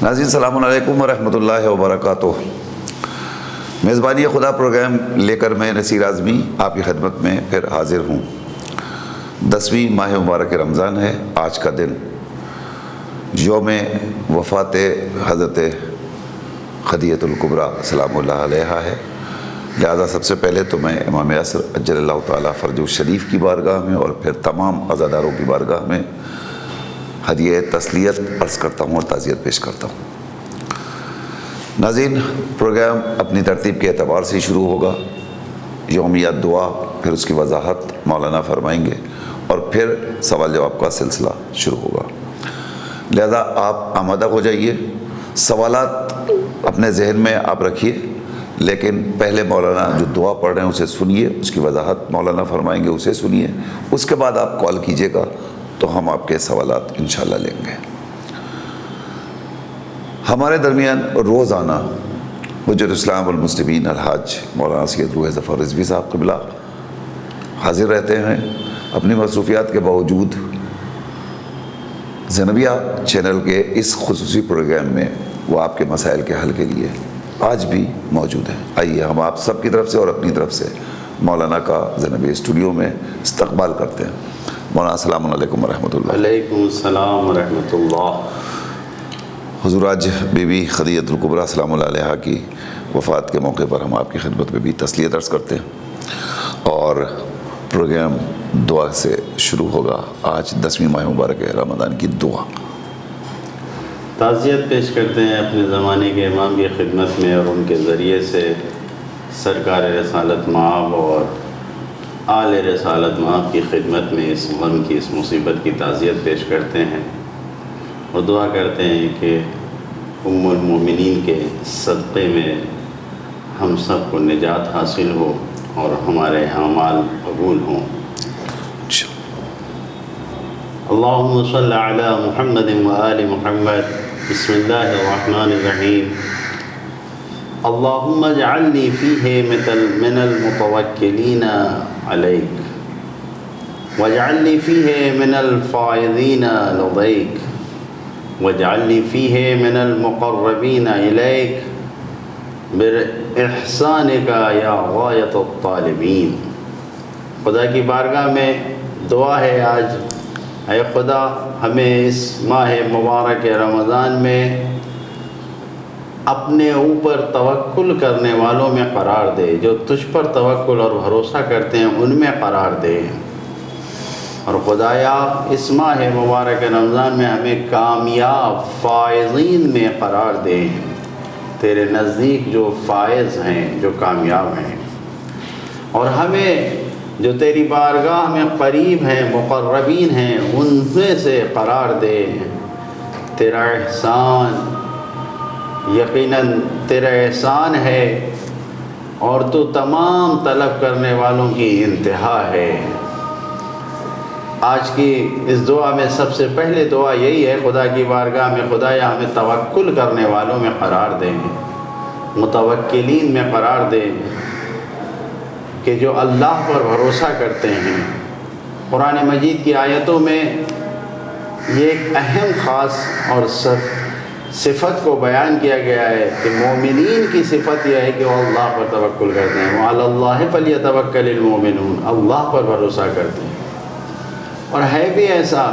ناظرین السلام علیکم ورحمۃ اللہ وبرکاتہ۔ میزبانی خدا پروگرام لے کر میں نصیر اعظمی آپ کی خدمت میں پھر حاضر ہوں۔ 10ویں ماہ مبارک رمضان ہے۔ آج کا دن یوم وفات حضرت خدیجہ الکبریٰ سلام اللہ علیہا ہے، لہذا سب سے پہلے تو میں امام عصر عجل اللہ تعالیٰ فرجہ الشریف کی بارگاہ میں اور پھر تمام عزاداروں کی بارگاہ میں ہدیہ تسلیت عرض کرتا ہوں اور تعزیت پیش کرتا ہوں۔ ناظرین، پروگرام اپنی ترتیب کے اعتبار سے شروع ہوگا۔ یومیات دعا، پھر اس کی وضاحت مولانا فرمائیں گے اور پھر سوال جواب کا سلسلہ شروع ہوگا، لہذا آپ آمادہ ہو جائیے۔ سوالات اپنے ذہن میں آپ رکھیے، لیکن پہلے مولانا جو دعا پڑھ رہے ہیں اسے سنیے، اس کی وضاحت مولانا فرمائیں گے اسے سنیے، اس کے بعد آپ کال کیجیے گا تو ہم آپ کے سوالات انشاءاللہ لیں گے۔ ہمارے درمیان روزانہ حجت اسلام والمسلمین الحاج مولانا سید روح ظفر رضوی صاحب قبلہ حاضر رہتے ہیں۔ اپنی مصروفیات کے باوجود زینبیہ چینل کے اس خصوصی پروگرام میں وہ آپ کے مسائل کے حل کے لیے آج بھی موجود ہیں۔ آئیے ہم آپ سب کی طرف سے اور اپنی طرف سے مولانا کا زینبیہ اسٹوڈیو میں استقبال کرتے ہیں۔ مولانا السلام علیکم ورحمۃ اللہ۔ وعلیکم السلام ورحمۃ اللہ۔ حضور، آج بی بی خدیجہ الکبریٰ سلام اللہ علیہا کی وفات کے موقع پر ہم آپ کی خدمت میں بھی تسلیت عرض کرتے ہیں اور پروگرام دعا سے شروع ہوگا۔ آج 10ویں ماہ مبارک رمضان کی دعا۔ تعزیت پیش کرتے ہیں اپنے زمانے کے امام کی خدمت میں اور ان کے ذریعے سے سرکار رسالت مآب اور آل رسالت مآب کی خدمت میں اس غم کی، اس مصیبت کی تعزیت پیش کرتے ہیں اور دعا کرتے ہیں کہ ام المومنین کے صدقے میں ہم سب کو نجات حاصل ہو اور ہمارے اعمال قبول ہوں۔ اللہم صلی علی محمد وآل محمد۔ بسم اللہ الرحمن الرحیم۔ اللہم اجعلنی فیہ من المتوکلین علیک واجعلنی فیہ من الفائزین لدیک واجعلنی فیہ من المقربین الیک باحسانک یا غایۃ الطالبین۔ خدا کی بارگاہ میں دعا ہے آج، اے خدا ہمیں اس ماہ مبارک رمضان میں اپنے اوپر توکل کرنے والوں میں قرار دے، جو تجھ پر توکل اور بھروسہ کرتے ہیں ان میں قرار دے، اور خدایا اس ماہ مبارک رمضان میں ہمیں کامیاب فائزین میں قرار دے، تیرے نزدیک جو فائز ہیں، جو کامیاب ہیں، اور ہمیں جو تیری بارگاہ میں قریب ہیں، مقربین ہیں، ان میں سے قرار دے۔ تیرا احسان، یقیناً تیرا احسان ہے اور تو تمام طلب کرنے والوں کی انتہا ہے۔ آج کی اس دعا میں سب سے پہلے دعا یہی ہے خدا کی بارگاہ میں، خدایا ہمیں توکل کرنے والوں میں قرار دیں، متوکلین میں قرار دیں، کہ جو اللہ پر بھروسہ کرتے ہیں۔ قرآن مجید کی آیتوں میں یہ ایک اہم خاص اور صفت کو بیان کیا گیا ہے کہ مومنین کی صفت یہ ہے کہ وہ اللہ پر توکل کرتے ہیں۔ وَعَلَى اللَّهِ فَلْيَتَوَكَّلِ الْمُؤْمِنُونَ، اللہ پر بھروسہ کرتے ہیں۔ اور ہے بھی ایسا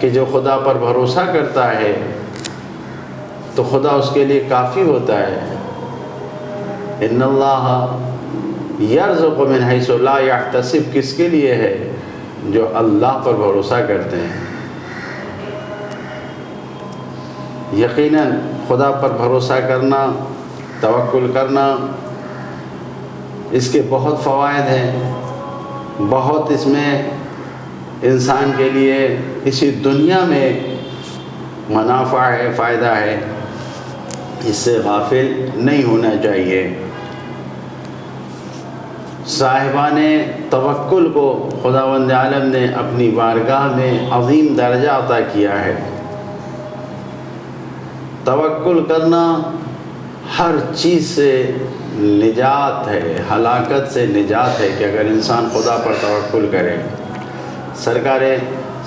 کہ جو خدا پر بھروسہ کرتا ہے تو خدا اس کے لیے کافی ہوتا ہے۔ ان اللہ یرزق من حیث لا یحتسب کس کے لیے ہے؟ جو اللہ پر بھروسہ کرتے ہیں۔ یقیناً خدا پر بھروسہ کرنا، توکل کرنا، اس کے بہت فوائد ہیں، بہت اس میں انسان کے لیے اسی دنیا میں منافع ہے، فائدہ ہے، اس سے غافل نہیں ہونا چاہیے۔ صاحبان توکل کو خداوند عالم نے اپنی بارگاہ میں عظیم درجہ عطا کیا ہے۔ توکل کرنا ہر چیز سے نجات ہے، ہلاکت سے نجات ہے کہ اگر انسان خدا پر توکل کرے۔ سرکار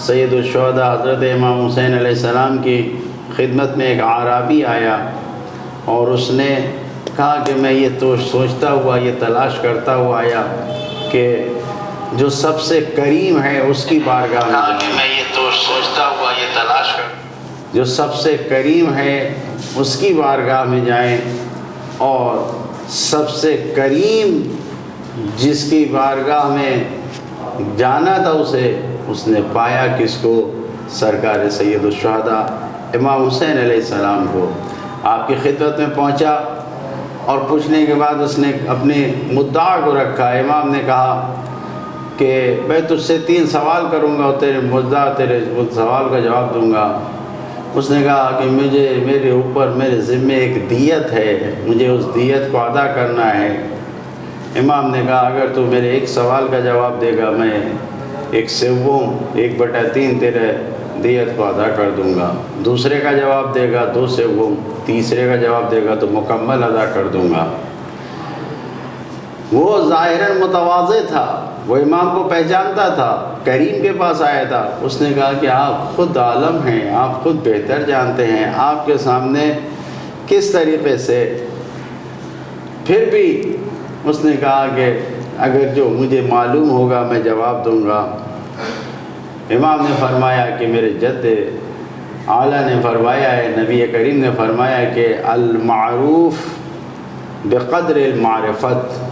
سید الشہداء حضرت امام حسین علیہ السلام کی خدمت میں ایک اعرابی آیا اور اس نے کہا کہ میں یہ تو سوچتا ہوا، یہ تلاش کرتا ہوا آیا کہ جو سب سے کریم ہے اس کی بارگاہ میں جو سب سے کریم ہے اس کی بارگاہ میں جائیں، اور سب سے کریم جس کی بارگاہ میں جانا تھا اس نے پایا کس کو؟ سرکار سید الشہداء امام حسین علیہ السلام کو۔ آپ کی خدمت میں پہنچا اور پوچھنے کے بعد اس نے اپنے مدعا کو رکھا۔ امام نے کہا کہ میں تجھ سے 3 سوال کروں گا اور تیرے سوال کا جواب دوں گا۔ اس نے کہا کہ میرے اوپر میرے ذمے ایک دیت ہے، مجھے اس دیت کو ادا کرنا ہے۔ امام نے کہا اگر تو میرے ایک سوال کا جواب دے گا میں 1/3 تیرے دیت کو ادا کر دوں گا، دوسرے کا جواب دے گا 2/3، تیسرے کا جواب دے گا تو مکمل ادا کر دوں گا۔ وہ ظاہراً متواضع تھا، وہ امام کو پہچانتا تھا، کریم کے پاس آیا تھا۔ اس نے کہا کہ آپ خود عالم ہیں، آپ خود بہتر جانتے ہیں، آپ کے سامنے کس طریقے سے؟ پھر بھی اس نے کہا کہ اگر جو مجھے معلوم ہوگا میں جواب دوں گا۔ امام نے فرمایا کہ میرے جد اعلیٰ نے فرمایا ہے، نبی کریم نے فرمایا کہ المعروف بقدر المعرفت،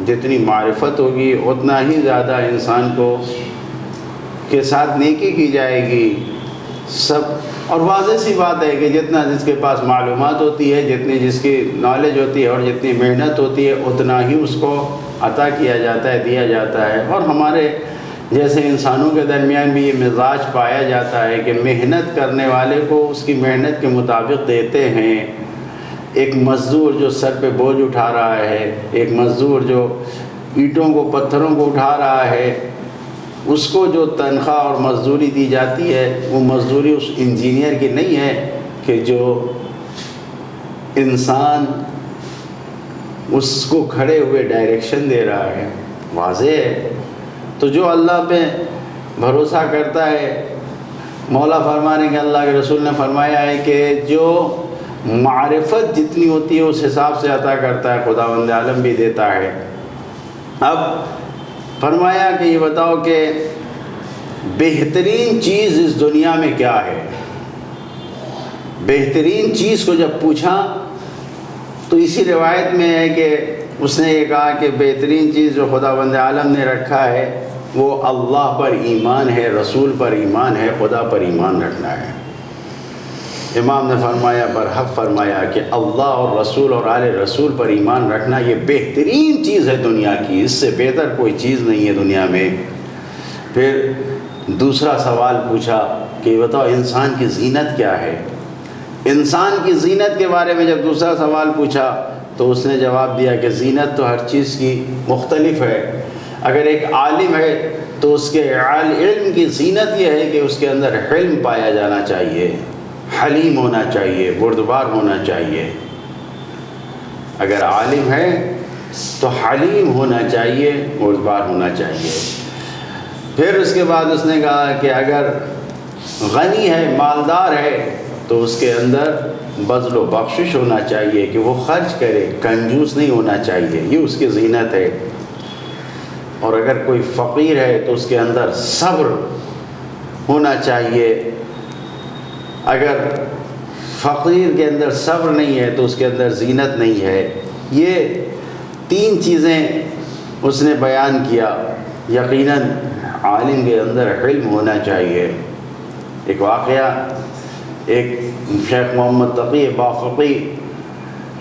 جتنی معرفت ہوگی اتنا ہی زیادہ انسان کو کے ساتھ نیکی کی جائے گی۔ اور واضح سی بات ہے کہ جتنا جس کے پاس معلومات ہوتی ہے، جتنی جس کی نالج ہوتی ہے اور جتنی محنت ہوتی ہے اتنا ہی اس کو عطا کیا جاتا ہے، دیا جاتا ہے۔ اور ہمارے جیسے انسانوں کے درمیان بھی یہ مزاج پایا جاتا ہے کہ محنت کرنے والے کو اس کی محنت کے مطابق دیتے ہیں۔ ایک مزدور جو سر پہ بوجھ اٹھا رہا ہے، ایک مزدور جو اینٹوں کو پتھروں کو اٹھا رہا ہے، اس کو جو تنخواہ اور مزدوری دی جاتی ہے وہ مزدوری اس انجینئر کی نہیں ہے کہ جو انسان اس کو کھڑے ہوئے ڈائریکشن دے رہا ہے۔ واضح ہے۔ تو جو اللہ پہ بھروسہ کرتا ہے، مولا فرمانے کہ اللہ کے رسول نے فرمایا ہے کہ جو معرفت جتنی ہوتی ہے اس حساب سے عطا کرتا ہے، خداوند عالم بھی دیتا ہے۔ اب فرمایا کہ یہ بتاؤ کہ بہترین چیز اس دنیا میں کیا ہے؟ بہترین چیز کو جب پوچھا تو اسی روایت میں ہے کہ اس نے یہ کہا کہ بہترین چیز جو خداوند عالم نے رکھا ہے وہ اللہ پر ایمان ہے، رسول پر ایمان ہے، خدا پر ایمان رکھنا ہے۔ امام نے فرمایا، برحق فرمایا کہ اللہ اور رسول اور آل رسول پر ایمان رکھنا یہ بہترین چیز ہے دنیا کی، اس سے بہتر کوئی چیز نہیں ہے دنیا میں۔ پھر دوسرا سوال پوچھا کہ بتاؤ انسان کی زینت کیا ہے؟ انسان کی زینت کے بارے میں جب دوسرا سوال پوچھا تو اس نے جواب دیا کہ زینت تو ہر چیز کی مختلف ہے۔ اگر ایک عالم ہے تو اس کے علم کی زینت یہ ہے کہ اس کے اندر حلم پایا جانا چاہیے، حلیم ہونا چاہیے، بردبار ہونا چاہیے۔ اگر عالم ہے تو حلیم ہونا چاہیے، بردبار ہونا چاہیے۔ پھر اس کے بعد اس نے کہا کہ اگر غنی ہے، مالدار ہے، تو اس کے اندر بذل و بخشش ہونا چاہیے کہ وہ خرچ کرے، کنجوس نہیں ہونا چاہیے، یہ اس کی زینت ہے۔ اور اگر کوئی فقیر ہے تو اس کے اندر صبر ہونا چاہیے۔ اگر فقیر کے اندر صبر نہیں ہے تو اس کے اندر زینت نہیں ہے۔ یہ 3 چیزیں اس نے بیان کیا۔ یقیناً عالم کے اندر علم ہونا چاہیے۔ ایک واقعہ، ایک شیخ محمد تقی بافقی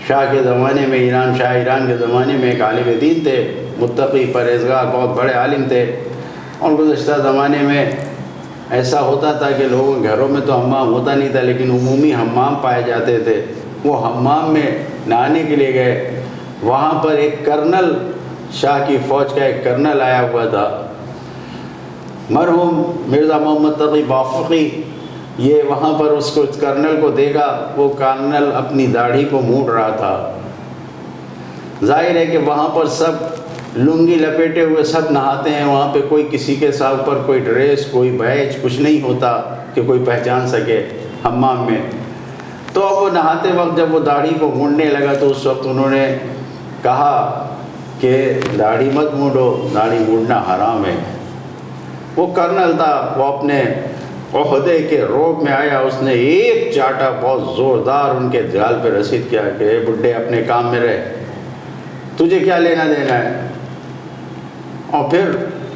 شاہ کے زمانے میں، شاہ ایران کے زمانے میں ایک عالم دین تھے، متقی پرہیزگار، بہت بڑے عالم تھے۔ اور گزشتہ زمانے میں ایسا ہوتا تھا کہ لوگوں کے گھروں میں تو حمام ہوتا نہیں تھا لیکن عمومی حمام پائے جاتے تھے۔ وہ حمام میں نہانے کے لیے گئے، وہاں پر ایک کرنل، شاہ کی فوج کا ایک کرنل آیا ہوا تھا، مرحوم مرزا محمد تقی بافقی۔ یہ وہاں پر اس کو کرنل کو دیکھا، وہ کرنل اپنی داڑھی کو موڑ رہا تھا۔ ظاہر ہے کہ وہاں پر سب لنگی لپیٹے ہوئے سب نہاتے ہیں، وہاں پہ کوئی کسی کے ساتھ اوپر کوئی ڈریس، کوئی بیج، کچھ نہیں ہوتا کہ کوئی پہچان سکے حمام میں۔ تو اب وہ نہاتے وقت جب وہ داڑھی کو مونڈنے لگا تو اس وقت انہوں نے کہا کہ داڑھی مت مونڈو، داڑھی مونڈنا حرام ہے۔ وہ کرنل تھا، وہ اپنے عہدے کے روب میں آیا، اس نے ایک چاٹا بہت زوردار ان کے گال پہ رسید کیا کہ اے بڈھے اپنے کام میں رہے، تجھے کیا لینا دینا ہے۔ اور پھر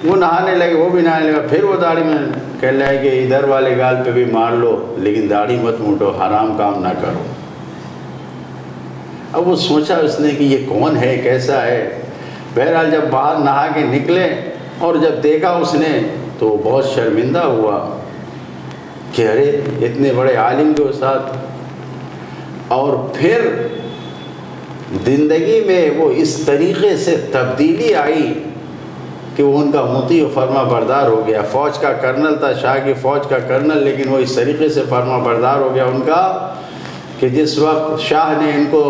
وہ نہانے لگے، وہ بھی نہانے لگا، پھر وہ داڑھی میں کہنے لگے کہ ادھر والے گال پہ بھی مار لو لیکن داڑھی مت مونڈو، حرام کام نہ کرو۔ اب وہ سوچا اس نے کہ یہ کون ہے، کیسا ہے۔ بہرحال جب باہر نہا کے نکلے اور جب دیکھا اس نے تو بہت شرمندہ ہوا کہ ارے اتنے بڑے عالم کے ساتھ۔ اور پھر زندگی میں وہ اس طریقے سے تبدیلی آئی کہ وہ ان کا مطیع و فرما بردار ہو گیا۔ فوج کا کرنل تھا، شاہ کی فوج کا کرنل، لیکن وہ اس طریقے سے فرما بردار ہو گیا ان کا کہ جس وقت شاہ نے ان کو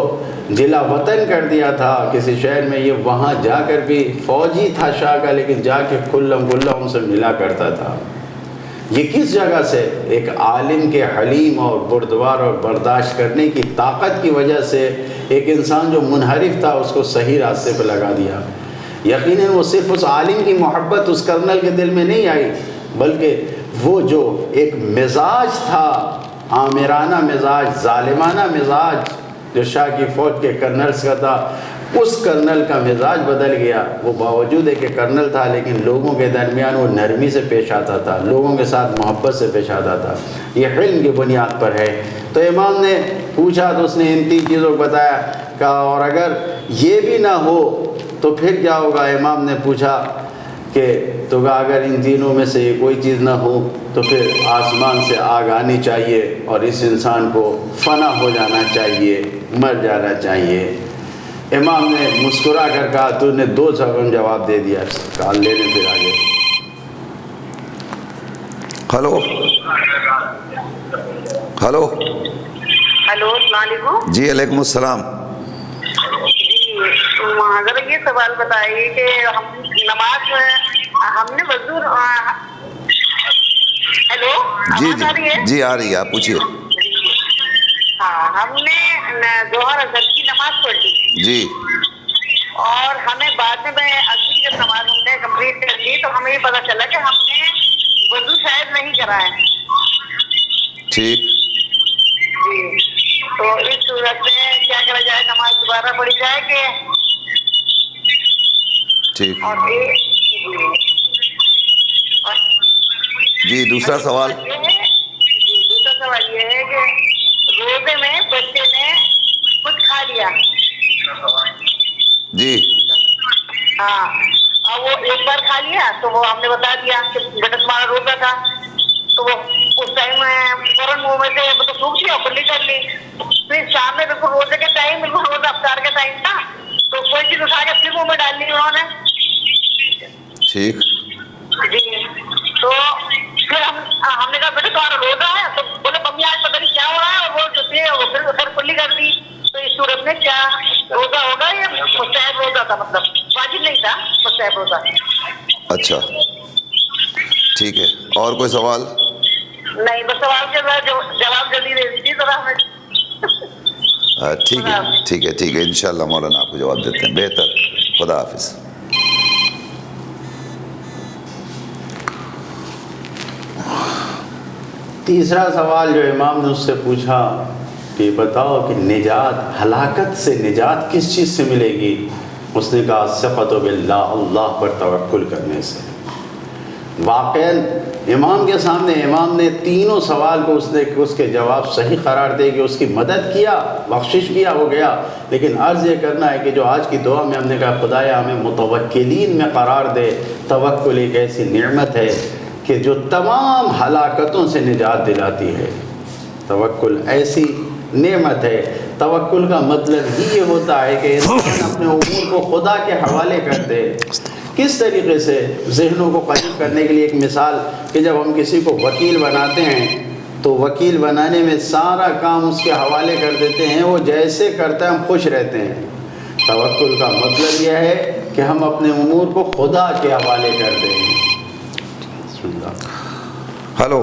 ضلع وطن کر دیا تھا کسی شہر میں، یہ وہاں جا کر بھی فوجی تھا شاہ کا، لیکن جا کے کھلم کھلا ان سے ملا کرتا تھا۔ یہ کس جگہ سے؟ ایک عالم کے حلیم اور بردبار اور برداشت کرنے کی طاقت کی وجہ سے ایک انسان جو منحرف تھا اس کو صحیح راستے پہ لگا دیا۔ یقیناً وہ صرف اس عالم کی محبت اس کرنل کے دل میں نہیں آئی، بلکہ وہ جو ایک مزاج تھا، آمرانہ مزاج، ظالمانہ مزاج جو شاہ کی فوج کے کرنلز کا تھا، اس کرنل کا مزاج بدل گیا۔ وہ باوجود ہے کہ کرنل تھا لیکن لوگوں کے درمیان وہ نرمی سے پیش آتا تھا، لوگوں کے ساتھ محبت سے پیش آتا تھا۔ یہ علم کی بنیاد پر ہے۔ تو امام نے پوچھا تو اس نے ان 3 چیزوں کو بتایا، کہا اور اگر یہ بھی نہ ہو تو پھر کیا ہوگا؟ امام نے پوچھا کہ تو کہا اگر ان تینوں میں سے یہ کوئی چیز نہ ہو تو پھر آسمان سے آگ آنی چاہیے اور اس انسان کو فنا ہو جانا چاہیے، مر جانا چاہیے۔ امام نے مسکرا کر کہا تو نے 2 جواب دے دیا، کال لینے پھر آگے۔ ہلو ہلو ہلو، السلام علیکم۔ جی علیکم السلام۔ جی ذرا یہ سوال بتائیے کہ ہم نماز ہم نے وضو، ہیلو جی آواز آ رہی ہے؟ جی آ رہی ہے، آپ پوچھیے۔ ہاں، ہم نے ظہر اثر کی نماز پڑھ لی جی اور ہمیں بعد میں اثر کی جب نماز ہم نے کمپلیٹ کر لی تو ہمیں یہ پتہ چلا کہ ہم نے وضو شاید نہیں کرا ہے۔ ٹھیک، جی، تو اس صورت میں کیا کرا جائے؟ نماز دوبارہ پڑھی جائے کہ؟ ٹھیک اور جی دوسرا سوال۔ دوسرا سوال یہ ہے کہ روزے میں بچے نے کچھ کھا لیا، جی ہاں، اور وہ ایک بار کھا لیا تو وہ ہم نے بتا دیا کہ بیٹا تمہارا روزہ تھا، تو وہ اس ٹائم فوراً منہ میں سے مطلب سوکھ لیا اور کلی کر لی۔ پھر شام میں بالکل روزے کے ٹائم، بالکل روزہ افطار کا ٹائم تھا تو کوئی چیز اٹھا کے پھر منہ میں ڈال لی انہوں نے۔ ٹھیک جی، تو پھر ہم نے کہا بیٹا تمہارا روزہ ہے، تو بولے ممی آج پتہ نہیں کیا ہو رہا ہے، اور وہ جو تھی وہ پھر سر کلی کر دی۔ تو اس صورت میں کیا روزہ ہوگا یا مستحب روزہ تھا؟ مطلب واجب نہیں تھا، مستحب روزہ۔ اچھا ٹھیک ہے، اور کوئی سوال؟ نہیں، بس سوال کے بعد جواب جلدی دے دیجیے ذرا ہمیں۔ ٹھیک ہے ٹھیک ہے ٹھیک ہے، انشاءاللہ مولانا آپ کو جواب دیتے ہیں۔ بہتر، خدا حافظ۔ تیسرا سوال جو امام نے اس سے پوچھا کہ بتاؤ کہ نجات، ہلاکت سے نجات کس چیز سے ملے گی؟ اس نے کہا ثقۃ باللہ، اللہ پر توکل کرنے سے۔ واقعاً امام کے سامنے امام نے تینوں سوال کو اس کے جواب صحیح قرار دے کہ اس کی مدد کیا، بخشش کیا، ہو گیا۔ لیکن عرض یہ کرنا ہے کہ جو آج کی دعا میں ہم نے کہا خدایا ہمیں متوکلین میں قرار دے۔ توکل ایک ایسی نعمت ہے کہ جو تمام ہلاکتوں سے نجات دلاتی ہے۔ توکل ایسی نعمت ہے۔ توکل کا مطلب ہی یہ ہوتا ہے کہ انسان اپنے امور کو خدا کے حوالے کر دے۔ کس طریقے سے؟ ذہنوں کو قریب کرنے کے لیے ایک مثال کہ جب ہم کسی کو وکیل بناتے ہیں تو وکیل بنانے میں سارا کام اس کے حوالے کر دیتے ہیں، وہ جیسے کرتا ہے ہم خوش رہتے ہیں۔ توکل کا مطلب یہ ہے کہ ہم اپنے امور کو خدا کے حوالے کر دیں۔ ہلو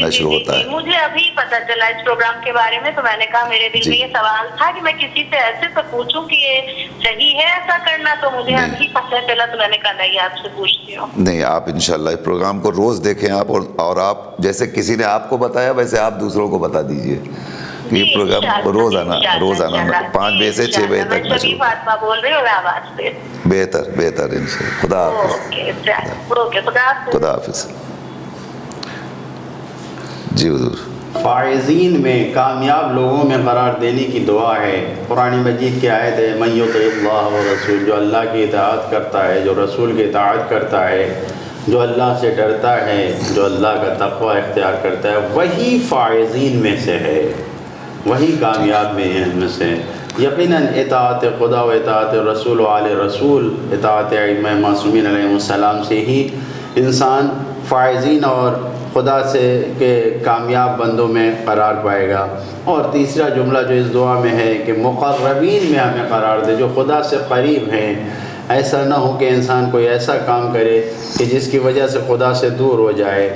نشر ہوتا ہے. مجھے ابھی پتہ چلا اس پروگرام کے بارے میں، تو میں نے کہا میرے دل میں یہ سوال تھا کہ میں کسی سے ایسے تو پوچھوں کہ یہ صحیح ہے ایسا کرنا، تو مجھے ابھی پتہ چلا، تو میں نے کہا نہیں آپ سے پوچھتی ہوں. نہیں، آپ انشاءاللہ اس پروگرام کو روز دیکھیں آپ، اور آپ جیسے کسی نے آپ کو بتایا ویسے آپ دوسروں کو بتا دیجئے کہ یہ پروگرام روزانہ 5 بجے سے 6 بجے تک نشر. فاطمہ بول رہی ہوں آواز سے. بہتر انشاءاللہ. خدا حافظ. خدا حافظ. جی حضور. فائزین میں، کامیاب لوگوں میں قرار دینے کی دعا ہے. قرآن مجید کی آیت ہے من یطع اللہ ورسول، جو اللہ کی اطاعت کرتا ہے، جو رسول کی اطاعت کرتا ہے، جو اللہ سے ڈرتا ہے، جو اللہ کا تقوی اختیار کرتا ہے، وہی فائزین میں سے ہے، وہی کامیاب میں سے. یقیناً اطاعت خدا و اطاعت رسول و آل رسول، اطاعت ائمہ معصومین علیہ السلام سے ہی انسان فائزین اور خدا سے کے کامیاب بندوں میں قرار پائے گا. اور تیسرا جملہ جو اس دعا میں ہے کہ مقربین میں ہمیں قرار دے، جو خدا سے قریب ہیں. ایسا نہ ہو کہ انسان کوئی ایسا کام کرے کہ جس کی وجہ سے خدا سے دور ہو جائے.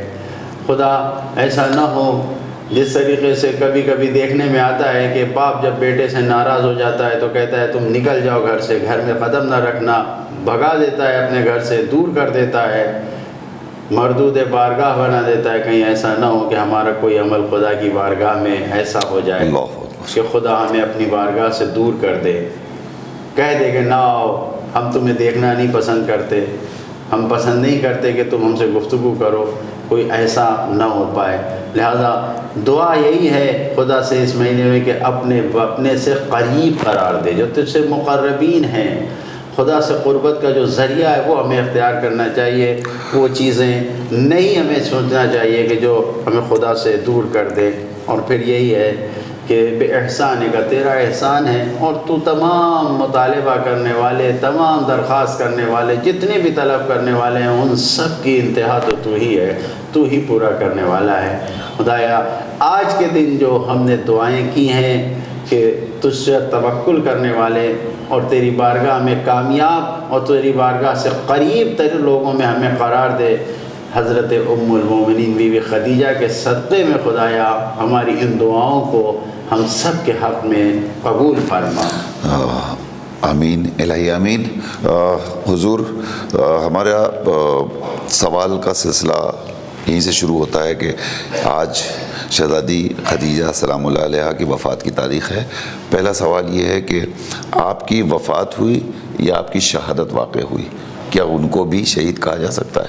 خدا ایسا نہ ہو جس طریقے سے کبھی کبھی دیکھنے میں آتا ہے کہ باپ جب بیٹے سے ناراض ہو جاتا ہے تو کہتا ہے تم نکل جاؤ گھر سے، گھر میں قدم نہ رکھنا، بھگا دیتا ہے اپنے گھر سے، دور کر دیتا ہے، مردود بارگاہ بنا دیتا ہے. کہیں ایسا نہ ہو کہ ہمارا کوئی عمل خدا کی بارگاہ میں ایسا ہو جائے کہ خدا ہمیں اپنی بارگاہ سے دور کر دے، کہہ دے کہ نہ آؤ، ہم تمہیں دیکھنا نہیں پسند کرتے، ہم پسند نہیں کرتے کہ تم ہم سے گفتگو کرو. کوئی ایسا نہ ہو پائے. لہذا دعا یہی ہے خدا سے اس مہینے میں کہ اپنے سے قریب قرار دے. جو تجھ سے مقربین ہیں، خدا سے قربت کا جو ذریعہ ہے وہ ہمیں اختیار کرنا چاہیے. وہ چیزیں نہیں ہمیں سوچنا چاہیے کہ جو ہمیں خدا سے دور کر دے. اور پھر یہی ہے کہ بے احسان کا تیرا احسان ہے، اور تو تمام مطالبہ کرنے والے، تمام درخواست کرنے والے، جتنے بھی طلب کرنے والے ہیں، ان سب کی انتہا تو ہی ہے، تو ہی پورا کرنے والا ہے. خدایا آج کے دن جو ہم نے دعائیں کی ہیں کہ تجھ سے توکل کرنے والے اور تیری بارگاہ میں کامیاب اور تیری بارگاہ سے قریب تر لوگوں میں ہمیں قرار دے. حضرت ام المومنین بی بی خدیجہ کے صدقے میں خدایا ہماری ان دعاؤں کو ہم سب کے حق میں قبول فرما. آمین الہی آمین. حضور ہمارا سوال کا سلسلہ یہیں سے شروع ہوتا ہے کہ آج شہزادی خدیجہ سلام اللہ علیہا کی وفات کی تاریخ ہے. پہلا سوال یہ ہے کہ آپ کی وفات ہوئی یا آپ کی شہادت واقع ہوئی؟ کیا ان کو بھی شہید کہا جا سکتا ہے؟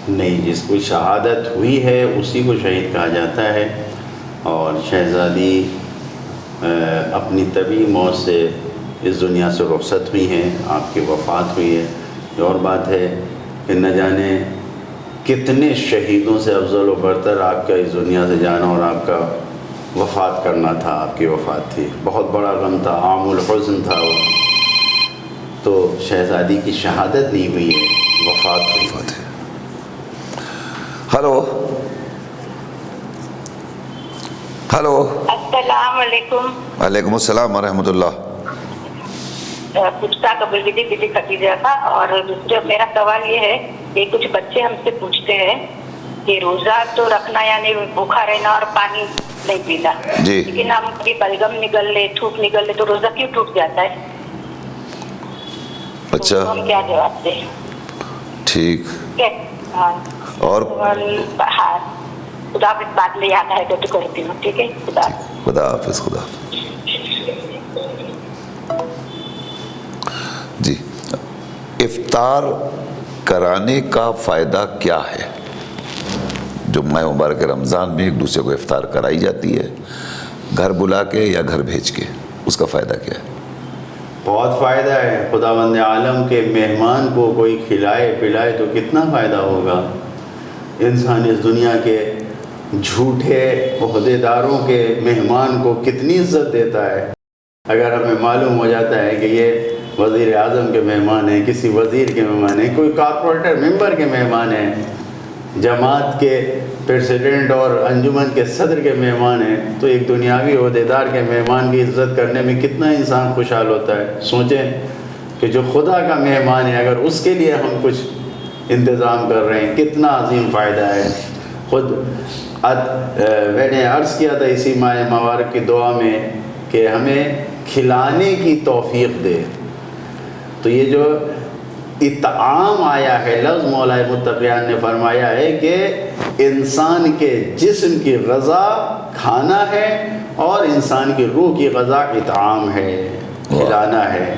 نہیں، جس کو شہادت ہوئی ہے اسی کو شہید کہا جاتا ہے. اور شہزادی اپنی طبعی موت سے اس دنیا سے رخصت ہوئی ہیں، آپ کی وفات ہوئی ہے. اور بات ہے کہ نہ جانے کتنے شہیدوں سے افضل و برتر آپ کا اس دنیا سے جانا اور آپ کا وفات کرنا تھا. آپ کی وفات تھی، بہت بڑا غم تھا، عام الحزن تھا وہ. تو شہزادی کی شہادت نہیں ہوئی ہے، وفات ہوئی ہے. ہلو السلام علیکم. وعلیکم السلام ورحمۃ اللہ. پوچھتا قبل بی خدیجہ کا. اور دوسرا میرا سوال یہ ہے کہ کچھ بچے ہم سے پوچھتے ہیں کہ روزہ تو رکھنا یعنی بھوکا رہنا اور پانی نہیں پینا، جی، لیکن ہم کبھی بلغم نکل لے، تھوک نکل لے تو روزہ کیوں ٹوٹ جاتا ہے؟ اچھا، تو ہم کیا جواب دیں؟ ٹھیک. اور ہاں، خدا حافظ. بات میں یاد آئے تو کرتی ہوں. ٹھیک ہے، خدا حافظ. خدا جی. افطار کرانے کا فائدہ کیا ہے؟ جو ماہ مبارک رمضان میں ایک دوسرے کو افطار کرائی جاتی ہے، گھر بلا کے یا گھر بھیج کے، اس کا فائدہ کیا ہے؟ بہت فائدہ ہے. خداوند عالم کے مہمان کو کوئی کھلائے پلائے تو کتنا فائدہ ہوگا. انسان اس دنیا کے جھوٹے عہدیداروں کے مہمان کو کتنی عزت دیتا ہے. اگر ہمیں معلوم ہو جاتا ہے کہ یہ وزیر اعظم کے مہمان ہیں، کسی وزیر کے مہمان ہیں، کوئی کارپوریٹر ممبر کے مہمان ہیں، جماعت کے پریزیڈنٹ اور انجمن کے صدر کے مہمان ہیں، تو ایک دنیاوی عہدیدار کے مہمان کی عزت کرنے میں کتنا انسان خوشحال ہوتا ہے. سوچیں کہ جو خدا کا مہمان ہے، اگر اس کے لیے ہم کچھ انتظام کر رہے ہیں، کتنا عظیم فائدہ ہے. خود میں نے عرض کیا تھا اسی ماہ مبارک کی دعا میں کہ ہمیں کھلانے کی توفیق دے. تو یہ جو اطعام آیا ہے لفظ مولا متقیان نے فرمایا ہے کہ انسان کے جسم کی غذا کھانا ہے اور انسان کی روح کی غذا اطعام ہے، کھلانا ہے.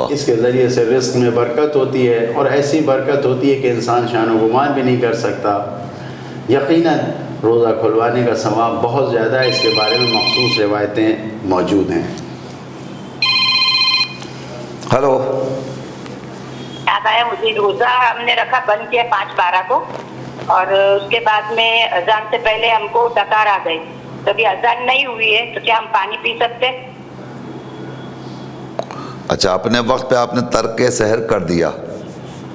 اس کے ذریعے سے رزق میں برکت ہوتی ہے، اور ایسی برکت ہوتی ہے کہ انسان شان و گمان بھی نہیں کر سکتا. یقیناً روزہ کھلوانے کا ثواب بہت زیادہ ہے، اس کے بارے میں مخصوص روایتیں موجود ہیں. ہلو. یاد آیا مجھے، روزہ ہم نے رکھا بند کیا 5/12 کو، اور اس کے بعد میں اذان سے پہلے ہم کو ڈکار آ گئی. تو ابھی اذان نہیں ہوئی ہے تو کیا ہم پانی پی سکتے؟ اچھا، اپنے وقت پہ آپ نے ترک سحر کر دیا؟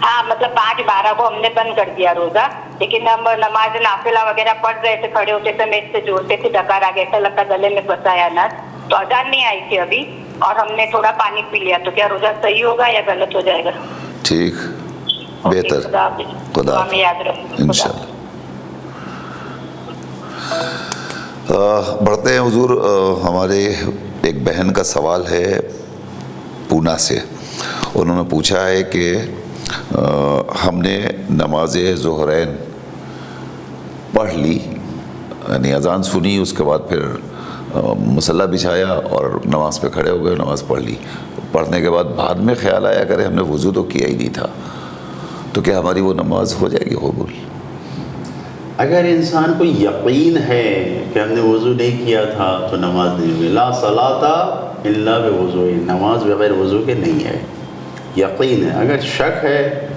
ہاں، مطلب 5/12 کو ہم نے بند کر دیا روزہ، لیکن ہم نماز نافلہ وغیرہ پڑھ رہے تھے، کھڑے ہوتے تھے، میز سے جوڑتے تھے، ڈکار آ گیا، ایسا لگتا گلے میں پھنسا یا نہ، تو اذان نہیں آئی تھی ابھی، اور ہم نے تھوڑا پانی پی لیا، تو کیا روزہ صحیح ہوگا یا غلط ہو جائے گا؟ ٹھیک، بہتر. خدا ہمیں یاد رکھیں. انشاءاللہ. بڑھتے ہیں حضور. ہمارے ایک بہن کا سوال ہے پونا سے. انہوں نے پوچھا ہے کہ ہم نے نماز ظہرین پڑھ لی، یعنی اذان سنی، اس کے بعد پھر مصلی بچھایا اور نماز پہ کھڑے ہو گئے، نماز پڑھ لی. پڑھنے کے بعد میں خیال آیا کرے ہم نے وضو تو کیا ہی نہیں تھا، تو کیا ہماری وہ نماز ہو جائے گی قبول؟ اگر انسان کو یقین ہے کہ ہم نے وضو نہیں کیا تھا تو نماز نہیں ہوئی. لا صلاۃ الا بوضوء، نماز بغیر وضو کے نہیں ہے. یقین ہے. اگر شک ہے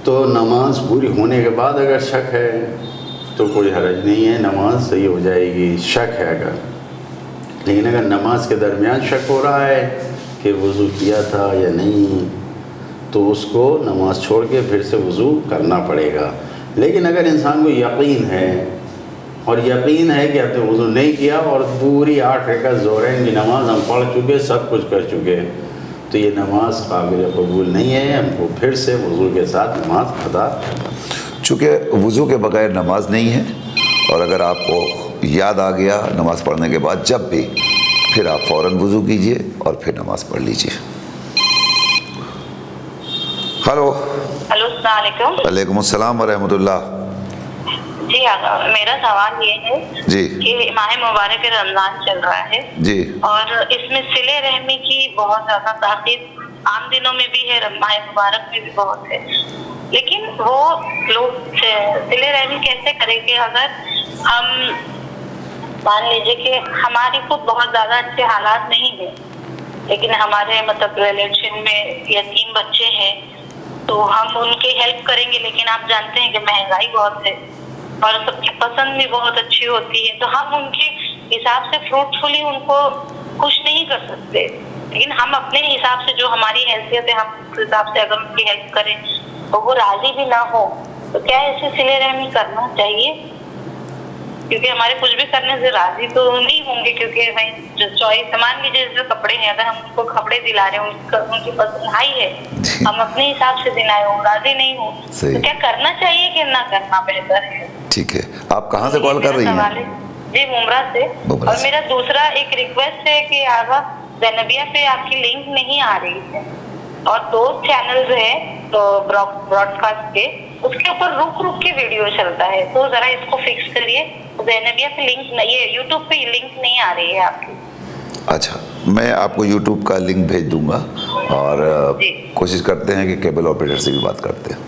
تو نماز پوری ہونے کے بعد اگر شک ہے تو کوئی حرج نہیں ہے، نماز صحیح ہو جائے گی. شک ہے اگر، لیکن اگر نماز کے درمیان شک ہو رہا ہے کہ وضو کیا تھا یا نہیں، تو اس کو نماز چھوڑ کے پھر سے وضو کرنا پڑے گا. لیکن اگر انسان کو یقین ہے، اور یقین ہے کہ ہم نے وضو نہیں کیا اور پوری 8 رکعت ظہرین کی نماز ہم پڑھ چکے، سب کچھ کر چکے، تو یہ نماز قابل قبول نہیں ہے. ہم کو پھر سے وضو کے ساتھ نماز ادا. چونکہ وضو کے بغیر نماز نہیں ہے، اور اگر آپ کو یاد آ گیا نماز پڑھنے کے بعد جب بھی، پھر آپ فوراً وضو کیجئے اور پھر نماز پڑھ لیجئے. ہلو. ہلو، السلام علیکم. وعلیکم السلام ورحمۃ اللہ. جی، میرا سوال یہ ہے جی کہ ماہ مبارک رمضان چل رہا ہے جی، اور اس میں صلہ رحمی کی بہت زیادہ تاکید عام دنوں میں بھی ہے، ماہ مبارک میں بھی بہت ہے، لیکن وہ لوگ صلہ رحمی کیسے کریں کہ اگر ہم مان لیجیے کہ ہماری خود بہت زیادہ اچھے حالات نہیں ہیں، لیکن ہمارے مطلب ریلیشن میں یتیم بچے ہیں، تو ہم ان کی ہیلپ کریں گے، لیکن آپ جانتے ہیں کہ مہنگائی بہت ہے اور سب کی پسند بھی بہت اچھی ہوتی ہے، تو ہم ان کے حساب سے فروٹفلی ان کو خوش نہیں کر سکتے، لیکن ہم اپنے حساب سے جو ہماری حیثیت ہے ہم اس حساب سے اگر ان کی ہیلپ کریں تو وہ راضی بھی نہ ہو، تو کیا ایسے صلہ رحمی کرنا چاہیے؟ کیونکہ ہمارے کچھ بھی کرنے سے راضی تو نہیں ہوں گے، کیونکہ بھائی چوائس مان لیجیے جیسے کپڑے ہیں، اگر ہم ان کو کپڑے دلا رہے ہیں ان کی پسند ہائی ہے، ہم اپنے حساب سے دلائے ہوں، راضی نہیں ہوں، تو کیا کرنا چاہیے کہ نہ کرنا بہتر ہے؟ ٹھیک ہے. آپ کہاں سے کال کر رہی ہیں؟ جی، ممرہ سے. اور میرا دوسرا ایک ریکویسٹ ہے کہ آغا زینبیہ پہ آپ کی لنک نہیں آ رہی ہے، اور 2 چینلز ہیں تو براڈ کاسٹ کے، اس کے اوپر رک کے ویڈیو چلتا ہے، تو ذرا اس کو فکس کریے. زینبیہ پہ لنک نہیں، یہ یوٹیوب پہ لنک نہیں آ رہی ہے آپ کی. اچھا، میں آپ کو یوٹیوب کا لنک بھیج دوں گا، اور کوشش کرتے ہیں کہ کیبل آپریٹر سے بھی بات کرتے ہیں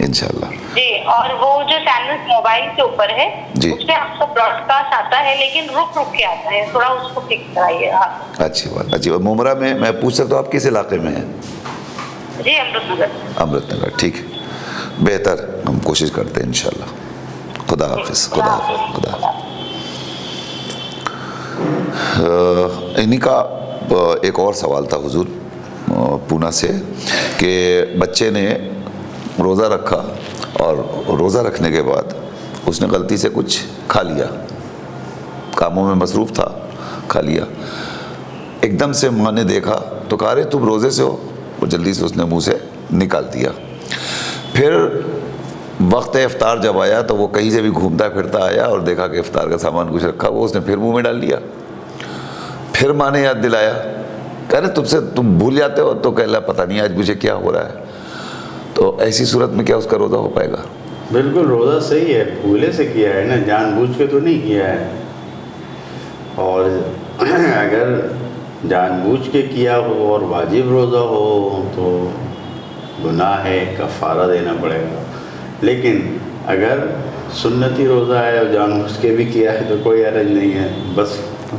انشاءاللہ. جی، اور وہ جو چینل موبائل کے اوپر ہے اس پہ آپ کو براڈ کاسٹ آتا ہے، لیکن رک کے آتا ہے، تھوڑا اس کو فکس کرائیے آپ. اچھی بات. اچھی بات. ممرہ میں پوچھ سکتا ہوں آپ کس علاقے میں ہیں؟ جی، امرت نگر. امرت نگر. ٹھیک ہے، بہتر، ہم کوشش کرتے ہیں انشاءاللہ. خدا حافظ. خدا حافظ. خدا حافظ. انہی کا ایک اور سوال تھا حضور پونا سے، کہ بچے نے روزہ رکھا اور روزہ رکھنے کے بعد اس نے غلطی سے کچھ کھا لیا، کاموں میں مصروف تھا، کھا لیا. ایک دم سے ماں نے دیکھا تو کہا رہے تم روزے سے ہو، وہ جلدی سے اس نے منہ سے نکال دیا. پھر وقت افطار جب آیا تو وہ کہیں سے بھی گھومتا پھرتا آیا اور دیکھا کہ افطار کا سامان کچھ رکھا ہوا، اس نے پھر منہ میں ڈال لیا. پھر ماں نے یاد دلایا، کہہ رہے تم بھول جاتے ہو، تو کہہ پتہ نہیں آج مجھے کیا ہو رہا ہے. تو ایسی صورت میں کیا اس کا روزہ ہو پائے گا؟ بالکل روزہ صحیح ہے، بھولے سے کیا ہے نا، جان بوجھ کے تو نہیں کیا ہے. اور اگر جان بوجھ کے کیا ہو اور واجب روزہ ہو تو گناہ ہے، کفارہ دینا پڑے گا. لیکن اگر سنتی روزہ ہے اور جان بوجھ کے بھی کیا ہے تو کوئی حرج نہیں ہے، بس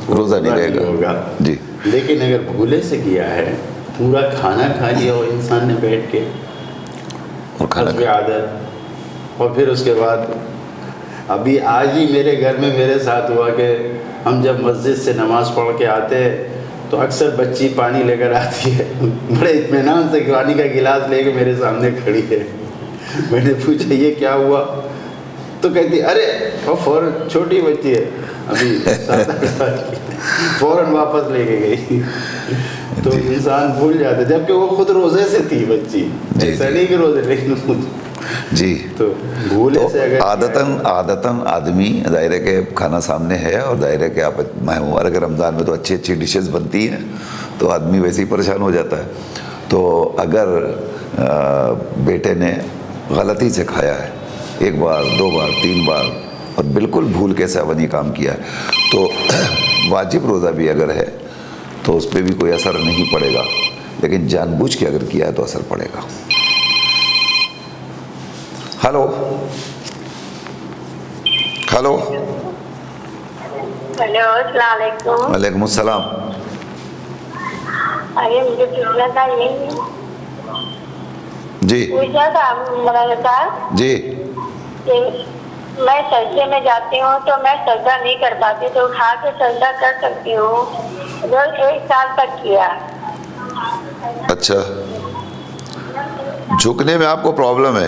روزہ نہیں رہے گا ہوگا. جی. لیکن اگر بھولے سے کیا ہے، پورا کھانا کھا لیا ہو انسان نے بیٹھ کے اور کھانا حسب عادت، اور پھر اس کے بعد ابھی آج ہی میرے گھر میں میرے ساتھ ہوا کہ ہم جب مسجد سے نماز پڑھ کے آتے تو اکثر بچی پانی لے کر آتی ہے، بڑے اطمینان سے پانی کا گلاس لے کے میرے سامنے کھڑی ہے. میں نے پوچھا یہ کیا ہوا؟ تو کہتی ارے وہ فوراً، چھوٹی بچی ہے ابھی 7 سال کی، فوراً واپس لے کے گئی. تو انسان بھول جاتا ہے، جبکہ وہ خود روزے سے تھی بچی، ایسا نہیں کہ روزے، لیکن خود جی. تو بھولے سے اگر عادتاً آدمی، ظاہر ہے کہ کھانا سامنے ہے اور ظاہر ہے کہ آپ ماہ مبارک رمضان میں تو اچھی ڈشز بنتی ہیں تو آدمی ویسے ہی پریشان ہو جاتا ہے. تو اگر بیٹے نے غلطی سے کھایا ہے 1 بار 2 بار 3 بار اور بالکل بھول کے سیونی کام کیا ہے تو واجب روزہ بھی اگر ہے تو اس پہ بھی کوئی اثر نہیں پڑے گا، لیکن جان بوجھ کے اگر کیا ہے تو اثر پڑے گا. ہلو ہیلو، السلام علیکم. وعلیکم السلام. ارے مجھے پوچھنا تھا، یہ جی پوچھا تھا مولانا صاحب جی. کہ میں سجدے میں جاتی ہوں تو میں سجدہ نہیں کر پاتی، تو اٹھا کے سجدہ کر سکتی ہوں، جو 1 سال تک کیا. اچھا، جھکنے میں آپ کو پرابلم ہے؟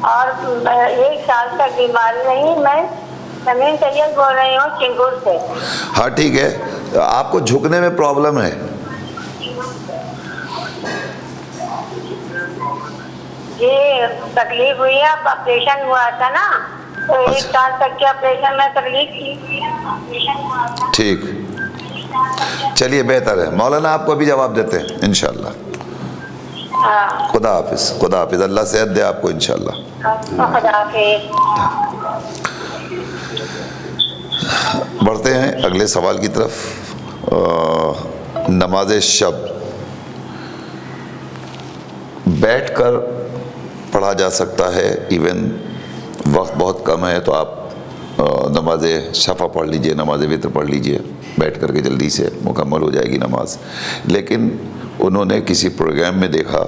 اور 1 سال تک بیماری نہیں. میں زمین طیب بول رہی ہوں چنگور سے. ہاں ٹھیک ہے، آپ کو جھکنے میں پرابلم ہے؟ جی تکلیف ہوئی ہے، اب آپریشن ہوا تھا نا، تو 1 سال تک کے آپریشن میں تکلیف تھی. ٹھیک، چلیے بہتر ہے. مولانا آپ کو ابھی جواب دیتے ہیں انشاءاللہ. خدا حافظ. خدا حافظ. اللہ صحت دے آپ کو انشاءاللہ. خدا حافظ. بڑھتے ہیں اگلے سوال کی طرف. نماز شب بیٹھ کر پڑھا جا سکتا ہے، ایون وقت بہت کم ہے تو آپ نماز شفع پڑھ لیجئے، نماز وتر پڑھ لیجئے بیٹھ کر کے، جلدی سے مکمل ہو جائے گی نماز. لیکن انہوں نے کسی پروگرام میں دیکھا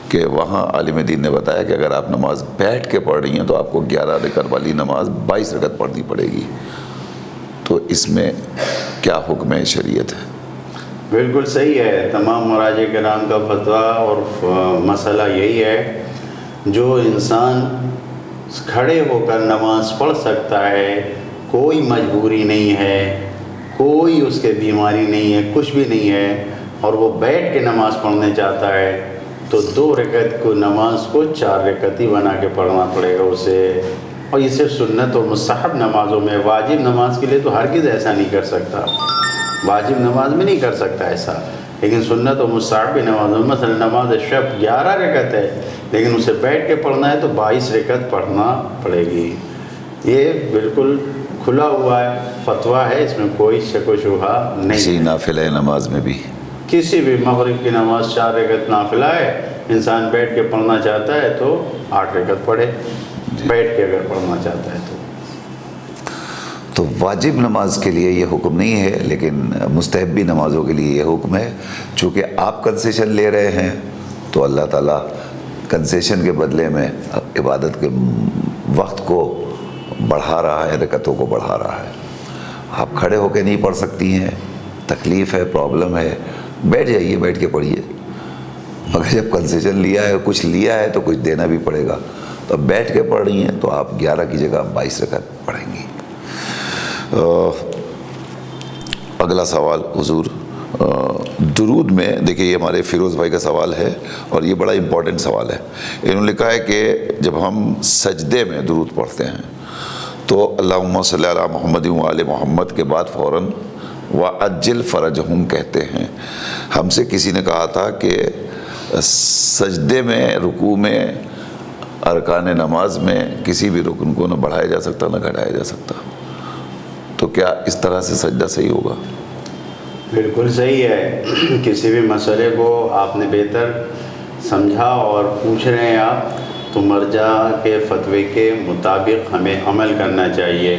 کہ وہاں عالم دین نے بتایا کہ اگر آپ نماز بیٹھ کے پڑھ رہی ہیں تو آپ کو 11 رکعت والی نماز 22 رکعت پڑھنی پڑے گی. تو اس میں کیا حکم ہے شریعت ہے؟ بالکل صحیح ہے. تمام مراجع کرام کا فتویٰ اور مسئلہ یہی ہے، جو انسان کھڑے ہو کر نماز پڑھ سکتا ہے، کوئی مجبوری نہیں ہے، کوئی اس کے بیماری نہیں ہے، کچھ بھی نہیں ہے، اور وہ بیٹھ کے نماز پڑھنے چاہتا ہے تو 2 رکعت کو نماز کو 4 رکعت ہی بنا کے پڑھنا پڑے گا اسے. اور یہ صرف سنت اور مستحب نمازوں میں، واجب نماز کے لیے تو ہرگز ایسا نہیں کر سکتا، واجب نماز میں نہیں کر سکتا ایسا. لیکن سنت و مستحب نمازوں میں، مثلا نماز شب 11 رکعت ہے لیکن اسے بیٹھ کے پڑھنا ہے تو 22 رکعت پڑھنا پڑے گی. یہ بالکل کھلا ہوا ہے فتویٰ ہے، اس میں کوئی شک و شبہ نہیں. کسی نافلہ نماز میں بھی، کسی بھی مغرب کی نماز 4 رکعت نافلہ ہے، انسان بیٹھ کے پڑھنا چاہتا ہے تو 8 رکعت پڑھے، بیٹھ کے اگر پڑھنا چاہتا ہے تو واجب نماز کے لیے یہ حکم نہیں ہے، لیکن مستحبی نمازوں کے لیے یہ حکم ہے. چونکہ آپ کنسیشن لے رہے ہیں تو اللہ تعالیٰ کنسیشن کے بدلے میں عبادت کے وقت کو بڑھا رہا ہے، رکعتوں کو بڑھا رہا ہے. آپ کھڑے ہو کے نہیں پڑھ سکتی ہیں، تکلیف ہے، پرابلم ہے، بیٹھ جائیے، بیٹھ کے پڑھیے. مگر جب کنسیشن لیا ہے، کچھ لیا ہے تو کچھ دینا بھی پڑے گا. تو اب بیٹھ کے پڑھ رہی ہیں تو آپ 11 کی جگہ 22 رکعت پڑھیں گی. اگلا سوال حضور، درود میں دیکھیے یہ ہمارے فیروز بھائی کا سوال ہے اور یہ بڑا امپورٹنٹ سوال ہے. انہوں نے لکھا ہے کہ جب ہم سجدے میں درود پڑھتے ہیں تو اللہم صلی علی محمد و آل محمد کے بعد فوراً وعجل فرجہم کہتے ہیں. ہم سے کسی نے کہا تھا کہ سجدے میں رکوع میں ارکان نماز میں کسی بھی رکن کو نہ بڑھایا جا سکتا نہ گھٹایا جا سکتا, تو کیا اس طرح سے سجدہ صحیح ہوگا؟ بالکل صحیح ہے. کسی بھی مسئلے کو آپ نے بہتر سمجھا اور پوچھ رہے ہیں آپ, تو مرجع کے فتوے کے مطابق ہمیں عمل کرنا چاہیے.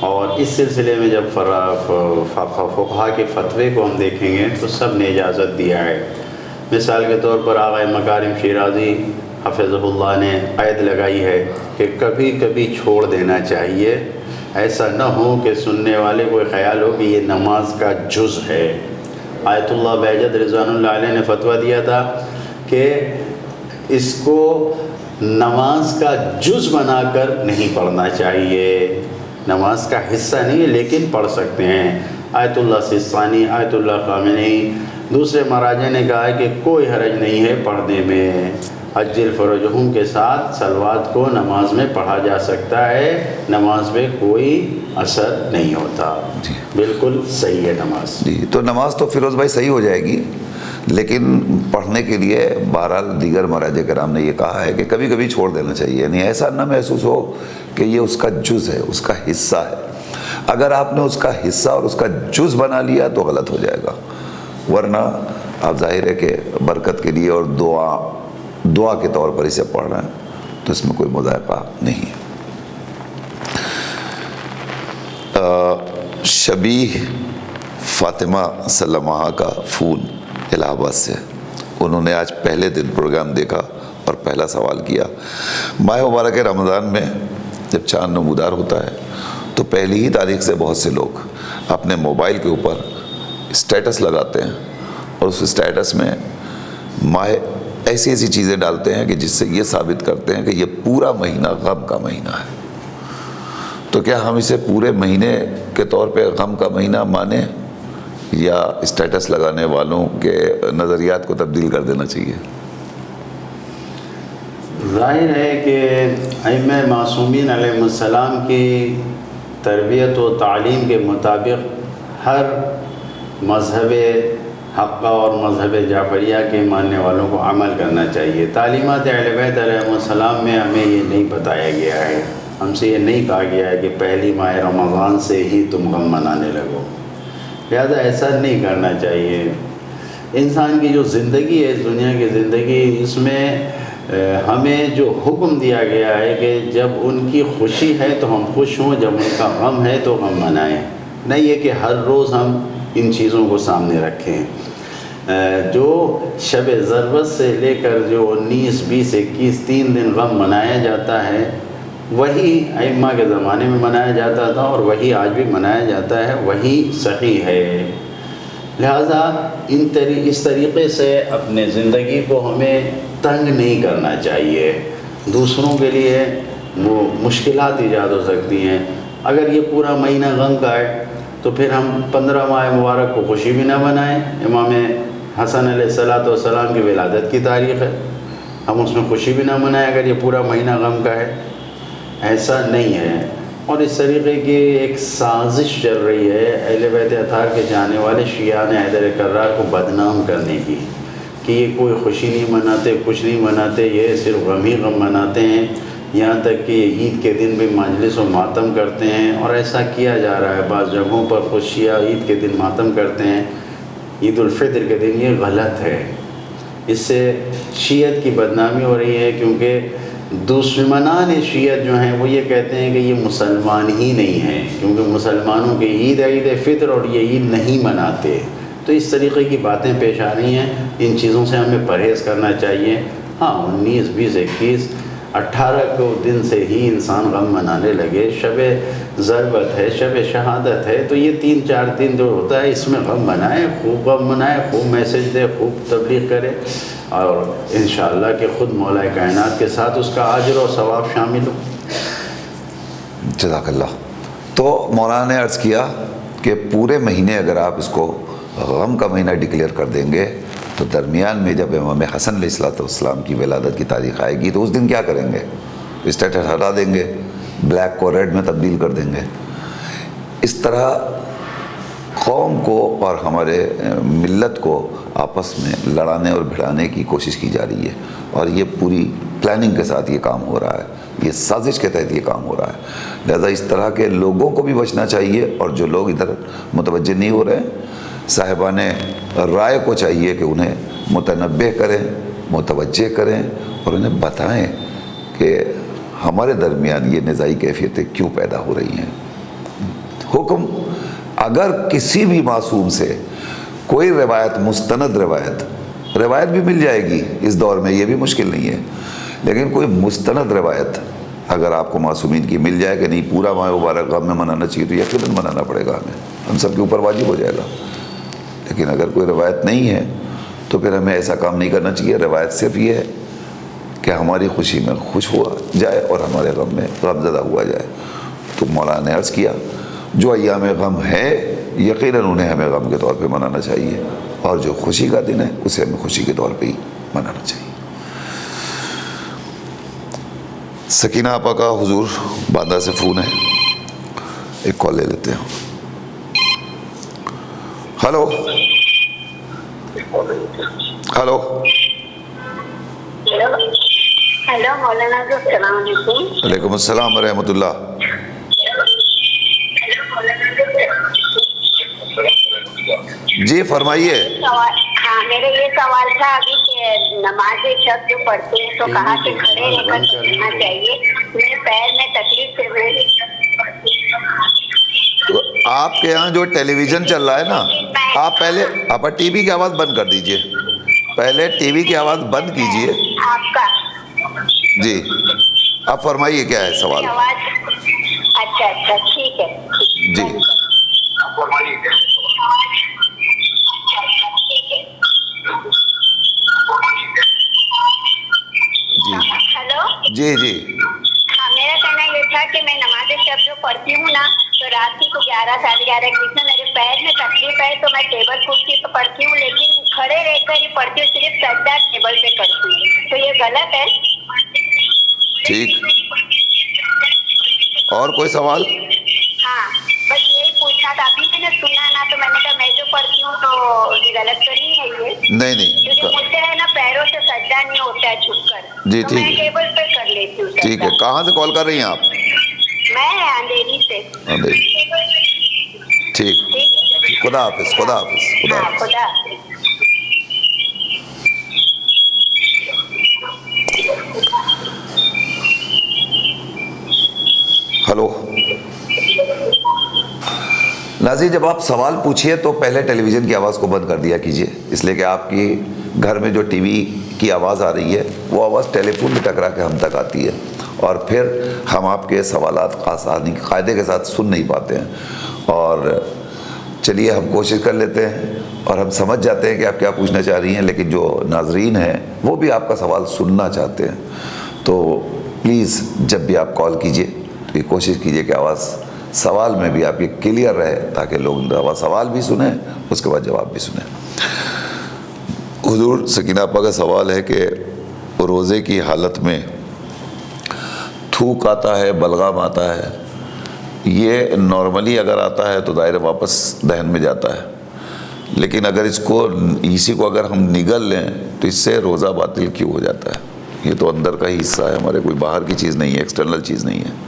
اور اس سلسلے میں جب فقہا کے فتوے کو ہم دیکھیں گے تو سب نے اجازت دیا ہے. مثال کے طور پر آقا مکارم شیرازی حفظہ اللہ نے قید لگائی ہے کہ کبھی کبھی چھوڑ دینا چاہیے, ایسا نہ ہو کہ سننے والے کو خیال ہو کہ یہ نماز کا جز ہے. آیت اللہ بہجت رضوان اللہ علیہ نے فتویٰ دیا تھا کہ اس کو نماز کا جز بنا کر نہیں پڑھنا چاہیے, نماز کا حصہ نہیں ہے لیکن پڑھ سکتے ہیں. آیت اللہ سستانی, آیت اللہ خامنئی, دوسرے مراجع نے کہا ہے کہ کوئی حرج نہیں ہے پڑھنے میں. عجل فرجہم کے ساتھ صلوات کو نماز میں پڑھا جا سکتا ہے, نماز میں کوئی اثر نہیں ہوتا. بالکل صحیح ہے نماز. جی, تو نماز تو فیروز بھائی صحیح ہو جائے گی, لیکن پڑھنے کے لیے بہرحال دیگر مراجع کرام نے یہ کہا ہے کہ کبھی کبھی چھوڑ دینا چاہیے, یعنی ایسا نہ محسوس ہو کہ یہ اس کا جز ہے, اس کا حصہ ہے. اگر آپ نے اس کا حصہ اور اس کا جز بنا لیا تو غلط ہو جائے گا, ورنہ آپ ظاہر ہے کہ برکت کے لیے اور دعا کے طور پر اسے پڑھ رہے ہیں تو اس میں کوئی مذائقہ نہیں ہے. شبیہ فاطمہ سلمہ کا فون الہ آباد سے, انہوں نے آج پہلے دن پروگرام دیکھا اور پہلا سوال کیا. ماہ مبارک رمضان میں جب چاند نمودار ہوتا ہے تو پہلی ہی تاریخ سے بہت سے لوگ اپنے موبائل کے اوپر اسٹیٹس لگاتے ہیں اور اس اسٹیٹس میں ایسی ایسی چیزیں ڈالتے ہیں کہ جس سے یہ ثابت کرتے ہیں کہ یہ پورا مہینہ غم کا مہینہ ہے. تو کیا ہم اسے پورے مہینے کے طور پہ غم کا مہینہ مانیں یا اسٹیٹس لگانے والوں کے نظریات کو تبدیل کر دینا چاہیے؟ ظاہر ہے کہ ائمہ معصومین علیہ السلام کی تربیت و تعلیم کے مطابق ہر مذہب حقہ اور مذہب جعفریہ کے ماننے والوں کو عمل کرنا چاہیے. تعلیمات اہل بیت علیہ السلام میں ہمیں یہ نہیں بتایا گیا ہے, ہم سے یہ نہیں کہا گیا ہے کہ پہلی ماہ رمضان سے ہی تم غم منانے لگو, لہذا ایسا نہیں کرنا چاہیے. انسان کی جو زندگی ہے, اس دنیا کی زندگی, اس میں ہمیں جو حکم دیا گیا ہے کہ جب ان کی خوشی ہے تو ہم خوش ہوں, جب ان کا غم ہے تو غم منائیں. نہیں یہ کہ ہر روز ہم ان چیزوں کو سامنے رکھیں. جو شب ضربت سے لے کر جو 19, 20, 21 3 دن غم منایا جاتا ہے وہی ائمہ کے زمانے میں منایا جاتا تھا اور وہی آج بھی منایا جاتا ہے, وہی صحیح ہے. لہذا اس طریقے سے اپنے زندگی کو ہمیں تنگ نہیں کرنا چاہیے. دوسروں کے لیے وہ مشکلات ایجاد ہو سکتی ہیں. اگر یہ پورا مہینہ غم کا ہے تو پھر ہم 15 ماہ مبارک کو خوشی بھی نہ منائیں. امام حسن علیہ السلام کی ولادت کی تاریخ ہے, ہم اس میں خوشی بھی نہ منائیں اگر یہ پورا مہینہ غم کا ہے. ایسا نہیں ہے. اور اس طریقے کی ایک سازش چل رہی ہے اہل بیت اطہار کے جانے والے شیعان حیدر کرار کو بدنام کرنے کی کہ یہ کوئی خوشی نہیں مناتے, کچھ نہیں مناتے, یہ صرف غم ہی غم مناتے ہیں. یہاں تک کہ عید کے دن بھی مجلس و ماتم کرتے ہیں, اور ایسا کیا جا رہا ہے. بعض جگہوں پر خود شیعہ عید کے دن ماتم کرتے ہیں, عید الفطر کے دن. یہ غلط ہے. اس سے شیعت کی بدنامی ہو رہی ہے, کیونکہ دشمنان شیعت جو ہیں وہ یہ کہتے ہیں کہ یہ مسلمان ہی نہیں ہیں, کیونکہ مسلمانوں کی عید ہے عید فطر اور یہ عید نہیں مناتے. تو اس طریقے کی باتیں پیش آ رہی ہیں. ان چیزوں سے ہمیں پرہیز کرنا چاہیے. ہاں 19, 20, 21, 18 کو دن سے ہی انسان غم منانے لگے. شب ضربت ہے, شب شہادت ہے, تو یہ 3-4 دن جو ہوتا ہے اس میں غم منائے, خوب غم منائے, خوب میسج دے, خوب تبلیغ کرے, اور انشاءاللہ کہ خود مولا کائنات کے ساتھ اس کا اجر و ثواب شامل ہو. جزاک اللہ. تو مولانا نے عرض کیا کہ پورے مہینے اگر آپ اس کو غم کا مہینہ ڈکلیئر کر دیں گے تو درمیان میں جب امام حسن علیہ السلام کی ولادت کی تاریخ آئے گی تو اس دن کیا کریں گے؟ اسٹیٹس ہٹا دیں گے، بلیک کو ریڈ میں تبدیل کر دیں گے۔ اس طرح قوم کو اور ہمارے ملت کو آپس میں لڑانے اور بھڑانے کی کوشش کی جا رہی ہے، اور یہ پوری پلاننگ کے ساتھ یہ کام ہو رہا ہے، یہ سازش کے تحت یہ کام ہو رہا ہے۔ لہذا اس طرح کے لوگوں کو بھی بچنا چاہیے، اور جو لوگ ادھر متوجہ نہیں ہو رہے ہیں، صاحبان رائے کو چاہیے کہ انہیں متنبہ کریں، متوجہ کریں، اور انہیں بتائیں کہ ہمارے درمیان یہ نزاعی کیفیتیں کیوں پیدا ہو رہی ہیں۔ حکم اگر کسی بھی معصوم سے کوئی روایت، مستند روایت بھی مل جائے گی اس دور میں، یہ بھی مشکل نہیں ہے، لیکن کوئی مستند روایت اگر آپ کو معصومین کی مل جائے کہ نہیں پورا ماہ مبارک غم میں منانا چاہیے، تو یقیناً منانا پڑے گا ہمیں، ہم سب کے اوپر واجب ہو جائے گا۔ لیکن اگر کوئی روایت نہیں ہے تو پھر ہمیں ایسا کام نہیں کرنا چاہیے۔ روایت صرف یہ ہے کہ ہماری خوشی میں خوش ہوا جائے اور ہمارے غم میں غم زدہ ہوا جائے۔ تو مولانا نے عرض کیا جو ایام غم ہے یقیناً انہیں ہمیں غم کے طور پہ منانا چاہیے، اور جو خوشی کا دن ہے اسے ہمیں خوشی کے طور پہ ہی منانا چاہیے۔ سکینہ آپا کا حضور باندہ سے فون ہے، ایک کال لے لیتے ہیں۔ ہلو ہلو ہیلو مولانا جی، السلام علیکم۔ وعلیکم السلام ورحمۃ اللہ۔ جی فرمائیے۔ ہاں میرا یہ سوال تھا ابھی کہ نماز شب جو پڑھتے ہیں تو کہاں سے کھڑے رہ کر پڑھنا چاہیے؟ میرے پیر میں تکلیف سے تو آپ کے یہاں جو ٹیلی ویژن چل رہا ہے نا، آپ پہلے آپ ٹی وی کی آواز بند کر دیجئے، پہلے ٹی وی کی آواز بند کیجئے۔ آپ کا جی آپ فرمائیے کیا ہے سوال؟ اچھا اچھا ٹھیک ہے جی جی ہیلو جی جی ہاں میرا کہنا یہ تھا کہ میں نماز شب جو پڑھتی ہوں نا تو رات ہی کو 11 ساڑھے 11 کے بیچ میں میرے پیر میں تکلیف ہے تو میں ٹیبل کرسی پہ پڑھتی ہوں، لیکن کھڑے رہ کر ہی پڑھتی ہوں، صرف سجدہ ٹیبل پہ کرتی ہوں، تو یہ غلط ہے؟ ٹھیک، اور کوئی سوال؟ ہاں بس یہی پوچھنا تھا، ابھی میں نے سنا نا تو میں نے کہا میں جو پڑھتی ہوں تو یہ غلط تو نہیں ہے یہ؟ نہیں کیونکہ مجھ سے ہے نا پیروں سے سجدہ نہیں ہوتا ہے جھک کر، جی تو میں ٹھیک ہے، ٹیبل پہ کر لیتی ہوں سجدہ۔ ٹھیک ہے۔ کہاں سے کال کر رہی ہیں آپ؟ میں اندھیری سے۔ ٹھیک، خدا حافظ، خدا حافظ، خدا ہاں حافظ۔ خدا حافظ۔ ہلو ناظرین، جب آپ سوال پوچھیے تو پہلے ٹیلی ویژن کی آواز کو بند کر دیا کیجئے، اس لیے کہ آپ کی گھر میں جو ٹی وی کی آواز آ رہی ہے وہ آواز ٹیلی فون میں ٹکرا کے ہم تک آتی ہے، اور پھر ہم آپ کے سوالات آسانی قاعدے کے ساتھ سن نہیں پاتے ہیں۔ اور چلیے ہم کوشش کر لیتے ہیں اور ہم سمجھ جاتے ہیں کہ آپ کیا پوچھنا چاہ رہی ہیں، لیکن جو ناظرین ہیں وہ بھی آپ کا سوال سننا چاہتے ہیں، تو پلیز جب بھی آپ کال کیجئے تو یہ کوشش کیجئے کہ آواز سوال میں بھی آپ کی کلیئر رہے، تاکہ لوگ سوال بھی سنیں اس کے بعد جواب بھی سنیں۔ حضور سکینہ آپا کا سوال ہے کہ روزے کی حالت میں تھوک آتا ہے، بلغم آتا ہے، یہ نارملی اگر آتا ہے تو دائرہ واپس دہن میں جاتا ہے، لیکن اگر اسی کو اگر ہم نگل لیں تو اس سے روزہ باطل کیوں ہو جاتا ہے؟ یہ تو اندر کا ہی حصہ ہے ہمارے، کوئی باہر کی چیز نہیں ہے، ایکسٹرنل چیز نہیں ہے۔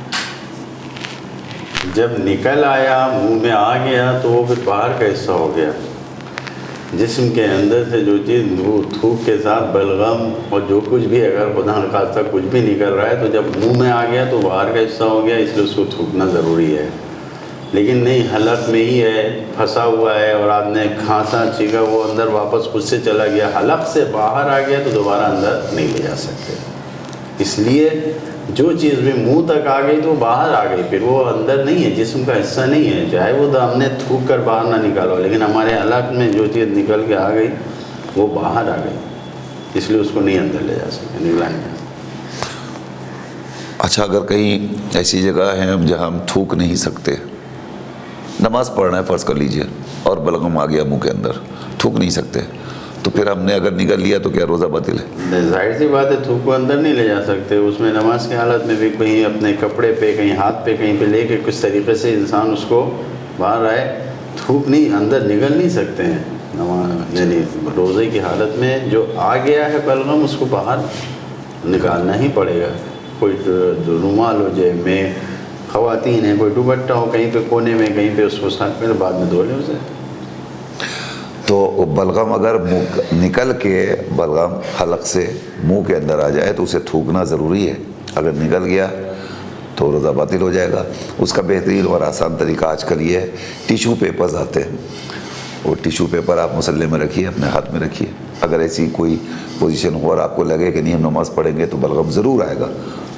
جب نکل آیا منہ میں آ گیا تو وہ پھر باہر کا حصہ ہو گیا۔ جسم کے اندر سے جو چیز تھوک کے ساتھ بلغم اور جو کچھ بھی اگر خدا نخواستہ کچھ بھی نکل رہا ہے تو جب منہ میں آ گیا تو باہر کا حصہ ہو گیا، اس لیے اس کو تھوکنا ضروری ہے۔ لیکن نہیں، حلق میں ہی ہے، پھنسا ہوا ہے اور آپ نے کھانسا چیخا، وہ اندر واپس خود سے چلا گیا، حلق سے باہر آ گیا تو دوبارہ اندر نہیں لے جا سکتے۔ اس لیے جو چیز بھی منہ تک آ گئی تو وہ باہر آ گئی، پھر وہ اندر نہیں ہے، جسم کا حصہ نہیں ہے، چاہے وہ ہم نے تھوک کر باہر نہ نکالو، لیکن ہمارے حلق میں جو چیز نکل کے آ گئی وہ باہر آ گئی، اس لیے اس کو نہیں اندر لے جا سکتے، نگلائیں گے۔ اچھا، اگر کہیں ایسی جگہ ہے جہاں ہم تھوک نہیں سکتے، نماز پڑھنا ہے فرض کر لیجئے اور بلغم آ گیا منہ کے اندر، تھوک نہیں سکتے، تو پھر ہم نے اگر نگل لیا تو کیا روزہ باطل ہے؟ ظاہر سی بات ہے، تھوک کو اندر نہیں لے جا سکتے، اس میں نماز کی حالت میں بھی کہیں اپنے کپڑے پہ، کہیں ہاتھ پہ، کہیں پہ لے کے کچھ طریقے سے انسان اس کو باہر آئے، تھوک نہیں اندر نگل نہیں سکتے ہیں نماز، یعنی روزے کی حالت میں جو آ گیا ہے بلغم اس کو باہر نکالنا ہی پڑے گا۔ کوئی رومال ہو جیب میں، خواتین ہیں کوئی دوپٹہ ہو کہیں پہ کونے میں، کہیں پہ اس کو ساتھ میں بعد میں دھو لیں اسے۔ تو بلغم اگر منہ نکل کے بلغم حلق سے منہ کے اندر آ جائے تو اسے تھوکنا ضروری ہے، اگر نکل گیا تو روزہ باطل ہو جائے گا۔ اس کا بہترین اور آسان طریقہ آج کل یہ ہے، ٹیشو پیپرز آتے ہیں، وہ ٹیشو پیپر آپ مصلی میں رکھیے، اپنے ہاتھ میں رکھیے، اگر ایسی کوئی پوزیشن ہو اور آپ کو لگے کہ نہیں ہم نماز پڑھیں گے تو بلغم ضرور آئے گا،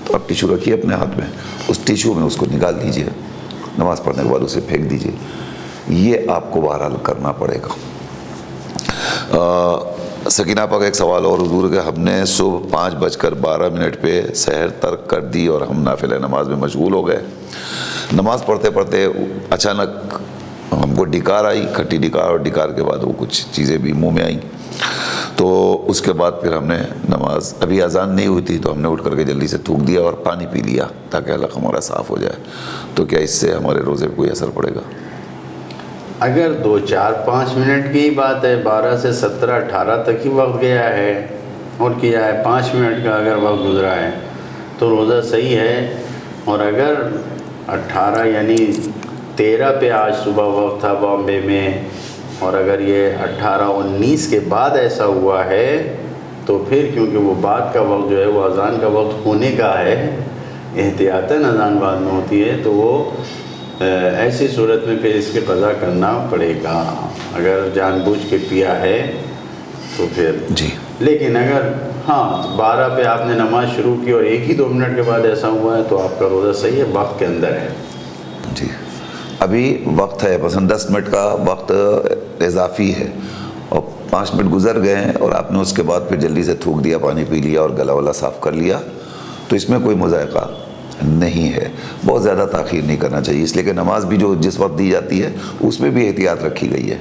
تو آپ ٹیشو رکھیے اپنے ہاتھ میں، اس ٹیشو میں اس کو نکال دیجئے، نماز پڑھنے کے بعد اسے پھینک دیجئے، یہ آپ کو بہرحال کرنا پڑے گا۔ سکینہ پاک ایک سوال اور حضور کہ ہم نے صبح 5:12 پہ سحر ترک کر دی اور ہم نافلہ نماز میں مشغول ہو گئے، نماز پڑھتے پڑھتے اچانک ہم کو ڈکار آئی، کھٹی ڈکار، اور ڈکار کے بعد وہ کچھ چیزیں بھی منہ میں آئیں، تو اس کے بعد پھر ہم نے نماز، ابھی اذان نہیں ہوئی تھی تو ہم نے اٹھ کر کے جلدی سے تھوک دیا اور پانی پی لیا تاکہ حلق ہمارا صاف ہو جائے، تو کیا اس سے ہمارے روزے پہ کوئی اثر پڑے گا؟ اگر 2 4 5 منٹ کی بات ہے، 12 سے 17 18 تک ہی وقت گیا ہے اور کیا ہے 5 منٹ کا اگر وقت گزرا ہے تو روزہ صحیح ہے، اور اگر 18 یعنی 13 پہ آج صبح وقت تھا بامبے میں، اور اگر یہ 18 19 کے بعد ایسا ہوا ہے تو پھر کیونکہ وہ بعد کا وقت جو ہے وہ اذان کا وقت ہونے کا ہے، احتیاطاً اذان بعد میں ہوتی ہے، تو وہ ایسی صورت میں پھر اس کے قضا کرنا پڑے گا، اگر جان بوجھ کے پیا ہے تو پھر جی۔ لیکن اگر 12 پہ آپ نے نماز شروع کی اور 1 ہی 2 منٹ کے بعد ایسا ہوا ہے تو آپ کا روزہ صحیح ہے، وقت کے اندر ہے۔ جی، ابھی وقت ہے، مثلا 10 منٹ کا وقت اضافی ہے اور 5 منٹ گزر گئے ہیں اور آپ نے اس کے بعد پھر جلدی سے تھوک دیا، پانی پی لیا اور گلا ولا صاف کر لیا، تو اس میں کوئی مذائقہ نہیں ہے، بہت زیادہ تاخیر نہیں کرنا چاہیے، اس لیے کہ نماز بھی جو جس وقت دی جاتی ہے اس میں بھی احتیاط رکھی گئی ہے،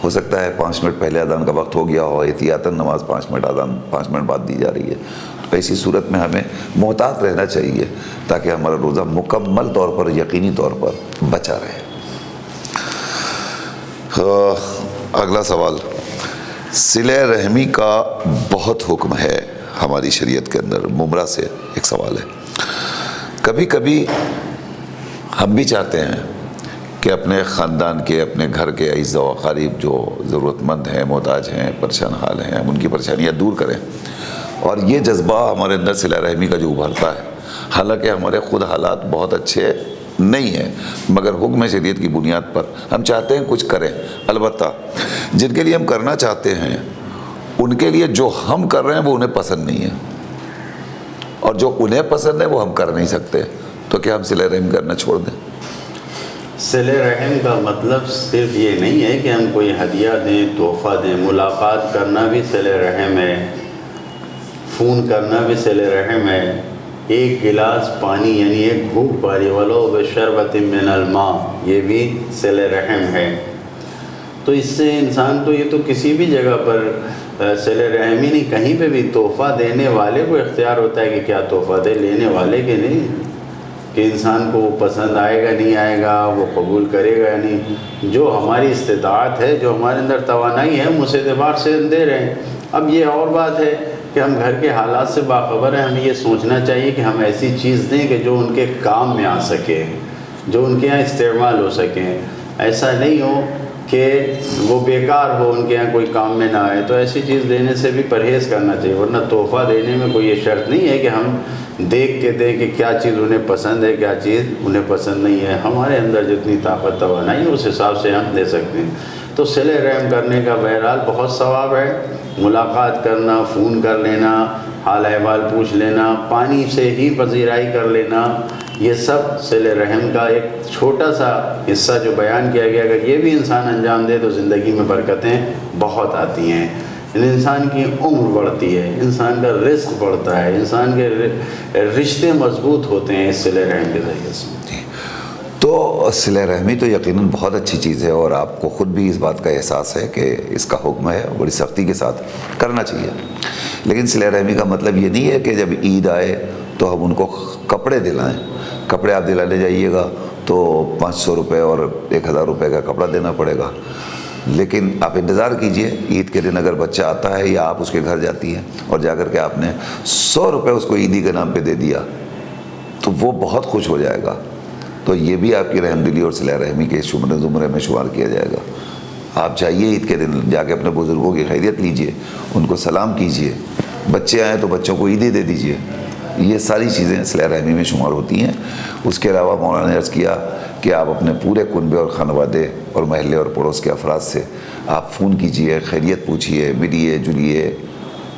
ہو سکتا ہے 5 منٹ پہلے اذان کا وقت ہو گیا ہو، احتیاطاً نماز 5 منٹ اذان 5 منٹ بعد دی جا رہی ہے، تو ایسی صورت میں ہمیں محتاط رہنا چاہیے تاکہ ہمارا روزہ مکمل طور پر، یقینی طور پر بچا رہے۔ اگلا سوال، صلہ رحمی کا بہت حکم ہے ہماری شریعت کے اندر، ممرہ سے ایک سوال ہے، کبھی کبھی ہم بھی چاہتے ہیں کہ اپنے خاندان کے، اپنے گھر کے اعزاء و اقارب جو ضرورت مند ہیں، محتاج ہیں، پریشان حال ہیں، ہم ان کی پریشانیاں دور کریں، اور یہ جذبہ ہمارے اندر صلہ رحمی کا جو ابھرتا ہے، حالانکہ ہمارے خود حالات بہت اچھے نہیں ہیں، مگر حکم شریعت کی بنیاد پر ہم چاہتے ہیں کچھ کریں، البتہ جن کے لیے ہم کرنا چاہتے ہیں ان کے لیے جو ہم کر رہے ہیں وہ انہیں پسند نہیں ہے، اور جو انہیں پسند ہے وہ ہم کر نہیں سکتے، تو کیا ہم صلہ رحم کرنا چھوڑ دیں؟ صلہ رحم کا مطلب صرف یہ نہیں ہے کہ ہم کوئی ہدیہ دیں، تحفہ دیں، ملاقات کرنا بھی صلہ رحم ہے، فون کرنا بھی صلہ رحم ہے، ایک گلاس پانی یعنی ایک گھونٹ پانی ولو بشربۃ من الماء یہ بھی صلہ رحم ہے، تو اس سے انسان تو یہ تو کسی بھی جگہ پر صلہ رحم ہی نہیں، کہیں پہ بھی تحفہ دینے والے کو اختیار ہوتا ہے کہ کیا تحفہ دے، لینے والے کے نہیں، کہ انسان کو وہ پسند آئے گا نہیں آئے گا، وہ قبول کرے گا نہیں، جو ہماری استطاعت ہے، جو ہمارے اندر توانائی ہے ہم اس اعتبار سے دے رہے ہیں۔ اب یہ اور بات ہے کہ ہم گھر کے حالات سے باخبر ہیں، ہمیں یہ سوچنا چاہیے کہ ہم ایسی چیز دیں کہ جو ان کے کام میں آ سکے، جو ان کے یہاں استعمال ہو سکیں، ایسا نہیں ہو کہ وہ بیکار ہو، ان کے یہاں کوئی کام میں نہ آئے، تو ایسی چیز دینے سے بھی پرہیز کرنا چاہیے، ورنہ تحفہ دینے میں کوئی یہ شرط نہیں ہے کہ ہم دیکھ کے دیں کہ کیا چیز انہیں پسند ہے، کیا چیز انہیں پسند نہیں ہے، ہمارے اندر جتنی طاقت توانائی ہے اس حساب سے ہم دے سکتے ہیں۔ تو صلہ رحم کرنے کا بہرحال بہت ثواب ہے، ملاقات کرنا، فون کر لینا، حال احوال پوچھ لینا، پانی سے ہی پذیرائی کر لینا، یہ سب صلہ رحم کا ایک چھوٹا سا حصہ جو بیان کیا گیا، اگر یہ بھی انسان انجام دے تو زندگی میں برکتیں بہت آتی ہیں، انسان کی عمر بڑھتی ہے، انسان کا رزق بڑھتا ہے، انسان کے رشتے مضبوط ہوتے ہیں اس صلہ رحم کے ذریعے سے۔ تو تو صلہ رحمی تو یقیناً بہت اچھی چیز ہے، اور آپ کو خود بھی اس بات کا احساس ہے کہ اس کا حکم ہے، بڑی سختی کے ساتھ کرنا چاہیے۔ لیکن صلہ رحمی کا مطلب یہ نہیں ہے کہ جب عید آئے تو ہم ان کو کپڑے دلائیں۔ کپڑے آپ دلانے جائیے گا تو 500 روپے اور 1000 روپے کا کپڑا دینا پڑے گا، لیکن آپ انتظار کیجئے، عید کے دن اگر بچہ آتا ہے یا آپ اس کے گھر جاتی ہیں اور جا کر کے آپ نے 100 روپے اس کو عیدی کے نام پہ دے دیا تو وہ بہت خوش ہو جائے گا۔ تو یہ بھی آپ کی رحم دلی اور صلہ رحمی کے زمرے میں شمار کیا جائے گا۔ آپ جائیے عید کے دن، جا کے اپنے بزرگوں کی خیریت لیجئے، ان کو سلام کیجئے، بچے آئیں تو بچوں کو عیدی دے دیجئے۔ یہ ساری چیزیں صلہ رحمی میں شمار ہوتی ہیں۔ اس کے علاوہ مولانا نے عرض کیا کہ آپ اپنے پورے کنبے اور خانوادے اور محلے اور پڑوس کے افراد سے آپ فون کیجئے، خیریت پوچھئے، ملیے جلیے،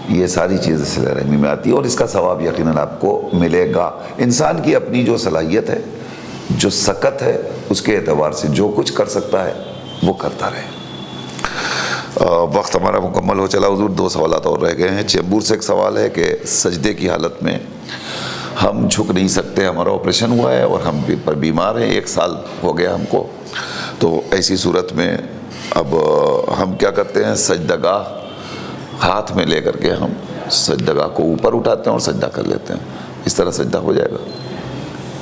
یہ ساری چیزیں صلہ رحمی میں آتی ہیں، اور اس کا ثواب یقیناً آپ کو ملے گا۔ انسان کی اپنی جو صلاحیت ہے، جو سکت ہے، اس کے اعتبار سے جو کچھ کر سکتا ہے وہ کرتا رہے۔ وقت ہمارا مکمل ہو چلا حضور، 2 سوالات اور رہ گئے ہیں۔ چیمبور سے ایک سوال ہے کہ سجدے کی حالت میں ہم جھک نہیں سکتے، ہمارا آپریشن ہوا ہے اور ہم پر بیمار ہیں، 1 سال ہو گیا ہم کو، تو ایسی صورت میں اب ہم کیا کرتے ہیں، سجدہ گاہ ہاتھ میں لے کر کے ہم سجدہ گاہ کو اوپر اٹھاتے ہیں اور سجدہ کر لیتے ہیں، اس طرح سجدہ ہو جائے گا؟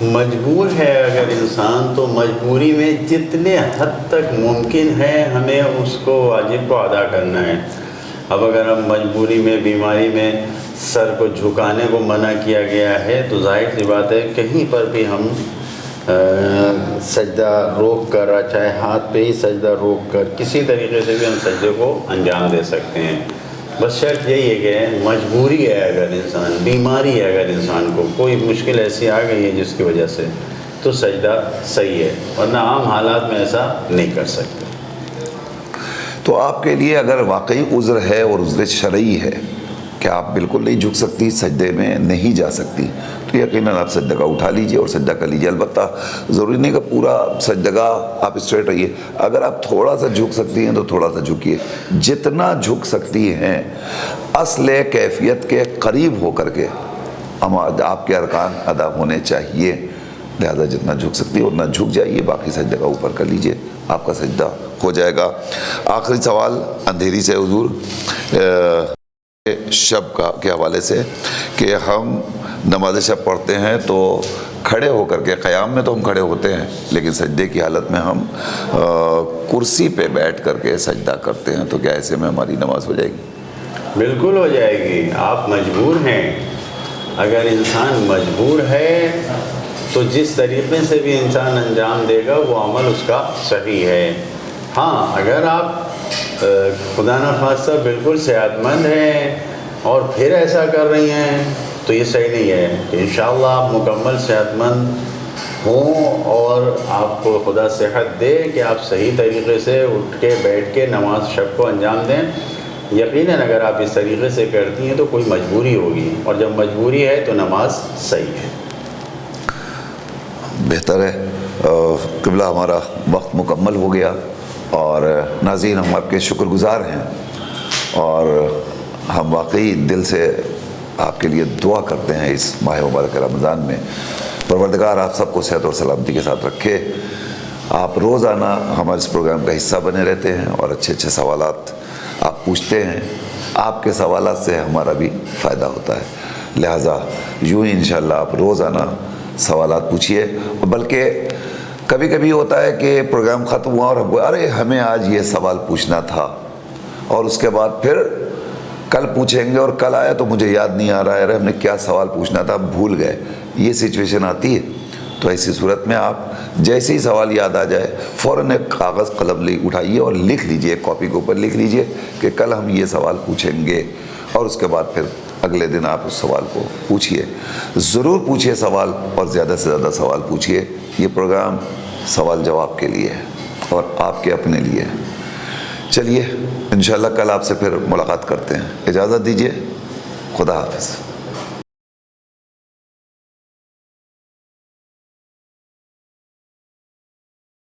مجبور ہے اگر انسان تو مجبوری میں جتنے حد تک ممکن ہے ہمیں اس کو واجب کو ادا کرنا ہے۔ اب اگر ہم مجبوری میں، بیماری میں سر کو جھکانے کو منع کیا گیا ہے تو ظاہر سی بات ہے کہیں پر بھی ہم سجدہ روک کر، چاہے ہاتھ پہ ہی سجدہ روک کر، کسی طریقے سے بھی ہم سجدے کو انجام دے سکتے ہیں۔ بس شرط یہی ہے کہ مجبوری ہے، اگر انسان، بیماری ہے اگر انسان کو کوئی مشکل ایسی آ گئی ہے جس کی وجہ سے، تو سجدہ صحیح ہے، ورنہ عام حالات میں ایسا نہیں کر سکتے۔ تو آپ کے لیے اگر واقعی عذر ہے اور عذر شرعی ہے کہ آپ بالکل نہیں جھک سکتی، سجدے میں نہیں جا سکتی، تو یقیناً آپ سجدہ گاہ اٹھا لیجئے اور سجدہ کر لیجئے۔ البتہ ضروری نہیں کہ پورا سجدہ گاہ آپ اسٹریٹ رہیے، اگر آپ تھوڑا سا جھک سکتی ہیں تو تھوڑا سا جھکیے، جتنا جھک سکتی ہیں اصل کیفیت کے قریب ہو کر کے آپ کے ارکان ادا ہونے چاہیے، لہذا جتنا جھک سکتی ہے اتنا جھک جائیے، باقی سجدہ گاہ اوپر کر لیجئے، آپ کا سجدہ ہو جائے گا۔ آخری سوال اندھیری سے حضور، شب کے حوالے سے کہ ہم نماز شب پڑھتے ہیں تو کھڑے ہو کر کے، قیام میں تو ہم کھڑے ہوتے ہیں لیکن سجدے کی حالت میں ہم کرسی پہ بیٹھ کر کے سجدہ کرتے ہیں، تو کیا ایسے میں ہماری نماز ہو جائے گی؟ بالکل ہو جائے گی۔ آپ مجبور ہیں، اگر انسان مجبور ہے تو جس طریقے سے بھی انسان انجام دے گا وہ عمل اس کا صحیح ہے۔ ہاں، اگر آپ خدا نخواستہ بالکل صحت مند ہیں اور پھر ایسا کر رہی ہیں تو یہ صحیح نہیں ہے۔ تو انشاءاللہ آپ مکمل صحت مند ہوں اور آپ کو خدا صحت دے کہ آپ صحیح طریقے سے اٹھ کے بیٹھ کے نماز شب کو انجام دیں۔ یقیناً اگر آپ اس طریقے سے کرتی ہیں تو کوئی مجبوری ہوگی، اور جب مجبوری ہے تو نماز صحیح ہے۔ بہتر ہے۔ قبلہ ہمارا وقت مکمل ہو گیا، اور ناظرین ہم آپ کے شکر گزار ہیں، اور ہم واقعی دل سے آپ کے لیے دعا کرتے ہیں اس ماہ مبارک رمضان میں۔ پروردگار آپ سب کو صحت اور سلامتی کے ساتھ رکھے۔ آپ روزانہ ہمارے اس پروگرام کا حصہ بنے رہتے ہیں اور اچھے اچھے سوالات آپ پوچھتے ہیں، آپ کے سوالات سے ہمارا بھی فائدہ ہوتا ہے، لہٰذا یوں ہی انشاءاللہ آپ روزانہ سوالات پوچھیے۔ بلکہ کبھی کبھی ہوتا ہے کہ پروگرام ختم ہوا اور ہم کو ارے ہمیں آج یہ سوال پوچھنا تھا، اور اس کے بعد پھر کل پوچھیں گے اور کل آیا تو مجھے یاد نہیں آ رہا ہے، ارے ہم نے کیا سوال پوچھنا تھا، ہم بھول گئے، یہ سچویشن آتی ہے۔ تو ایسی صورت میں آپ جیسے ہی سوال یاد آ جائے فوراً ایک کاغذ قلم اٹھائیے اور لکھ لیجئے، ایک کاپی کے اوپر لکھ لیجئے کہ کل ہم یہ سوال پوچھیں گے، اور اس کے بعد پھر اگلے دن آپ اس سوال کو پوچھیے۔ ضرور پوچھیے سوال، اور زیادہ سے زیادہ سوال پوچھیے۔ یہ پروگرام سوال جواب کے لیے ہے اور آپ کے اپنے لیے ہے۔ چلیے انشاءاللہ کل آپ سے پھر ملاقات کرتے ہیں، اجازت دیجیے، خدا حافظ۔